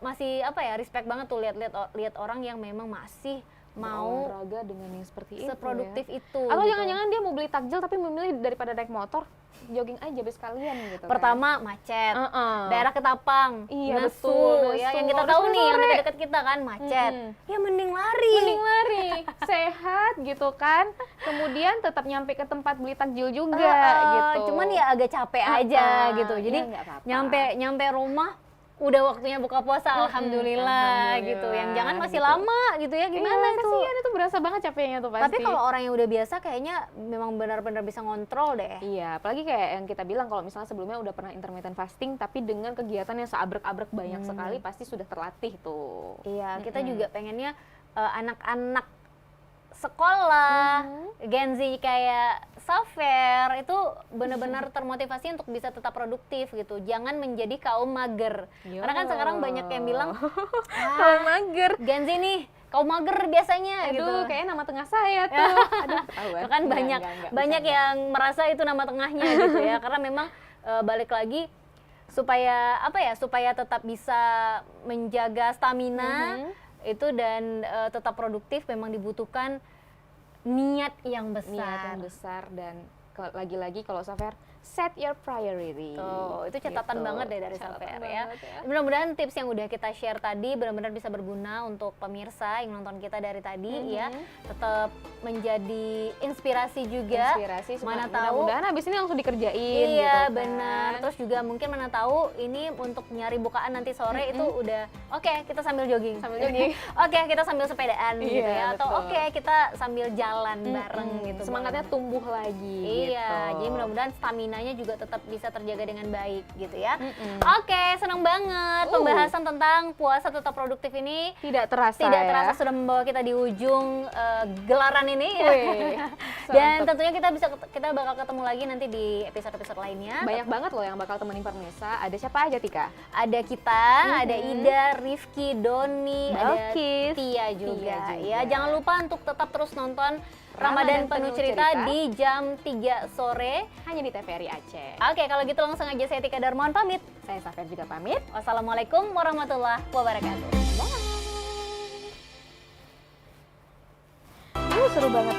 S2: masih apa ya, respect banget tuh lihat orang yang memang masih mau
S1: olahraga dengan yang seperti itu.
S2: seproduktif
S1: ya.
S2: itu.
S1: Atau
S2: gitu.
S1: jangan-jangan dia mau beli takjil tapi memilih daripada naik motor, jogging aja sekalian gitu kan.
S2: Pertama macet,
S1: Heeh.
S2: daerah Ketapang,
S1: Iya,
S2: Nesu,
S1: betul,
S2: ya
S1: Nesu.
S2: yang kita
S1: Udah
S2: tahu nih yang
S1: sore.
S2: dekat kita kan macet. Ya mending lari.
S1: Mending lari, sehat gitu kan. Kemudian tetap nyampe ke tempat beli takjil juga gitu.
S2: Cuman ya agak capek aja gitu. Jadi
S1: ya nggak apa-apa.
S2: nyampe rumah udah waktunya buka puasa, alhamdulillah gitu. Yang jangan masih
S1: gitu.
S2: lama gitu ya, gimana itu?
S1: Kasihan itu berasa banget capeknya tuh pasti.
S2: Tapi kalau orang yang udah biasa kayaknya memang benar-benar bisa ngontrol deh.
S1: Iya, apalagi kayak yang kita bilang kalau misalnya sebelumnya udah pernah intermittent fasting tapi dengan kegiatan yang seabrek-abrek banyak sekali pasti sudah terlatih tuh.
S2: Iya, kita juga pengennya anak-anak sekolah, Gen Z kayak Safer itu benar-benar termotivasi untuk bisa tetap produktif gitu. Jangan menjadi kaum mager. Karena kan sekarang banyak yang bilang,
S1: Kalau mager.
S2: Gen Z nih kaum mager biasanya
S1: Aduh,
S2: gitu.
S1: kayak nama tengah saya tuh. Aduh, ketahuan.
S2: Itu kan banyak
S1: bercanda.
S2: yang merasa itu nama tengahnya gitu ya. Karena memang balik lagi supaya apa ya? Supaya tetap bisa menjaga stamina itu dan tetap produktif memang dibutuhkan niat yang besar.
S1: niat yang besar dan lagi-lagi kalau Safer set your priority.
S2: Tuh, itu catatan
S1: Gitu.
S2: banget deh dari
S1: Catatan
S2: Safer ya.
S1: banget ya.
S2: Mudah-mudahan tips yang udah kita share tadi benar-benar bisa berguna untuk pemirsa yang nonton kita dari tadi ya. Tetap menjadi inspirasi juga.
S1: Inspirasi
S2: Mana tahu
S1: mudah-mudahan habis ini langsung dikerjain gitu
S2: iya
S1: kan.
S2: benar. Terus juga mungkin mana tahu ini untuk nyari bukaan nanti sore itu udah oke, kita sambil jogging.
S1: Sambil jogging.
S2: Oke, kita sambil sepedaan gitu
S1: Iya,
S2: ya. Atau
S1: betul.
S2: oke, kita sambil jalan bareng gitu.
S1: Semangatnya
S2: boleh.
S1: tumbuh lagi
S2: Iya,
S1: gitu.
S2: jadi mudah-mudahan stamina-nya juga tetap bisa terjaga dengan baik gitu ya. Oke, senang banget pembahasan tentang puasa tetap produktif ini.
S1: tidak terasa
S2: Tidak
S1: ya.
S2: terasa sudah membawa kita di ujung gelaran ini ya.
S1: Wih,
S2: Dan
S1: mantap.
S2: tentunya kita bakal ketemu lagi nanti di episode-episode lainnya.
S1: Banyak banget loh yang bakal temenin Parmesa. Ada siapa aja, Tika?
S2: Ada kita, ada Ida, Rifki, Doni, ada
S1: Balkis,
S2: Tia juga.
S1: Tia juga.
S2: Ya, jangan lupa untuk tetap terus nonton Ramadan Penuh Cerita di jam 3 sore.
S1: Hanya di TVRI Aceh.
S2: Oke, kalau gitu langsung aja saya Tika Darmawan pamit.
S1: Saya Safer juga pamit.
S2: Wassalamualaikum warahmatullahi wabarakatuh.
S1: Seru banget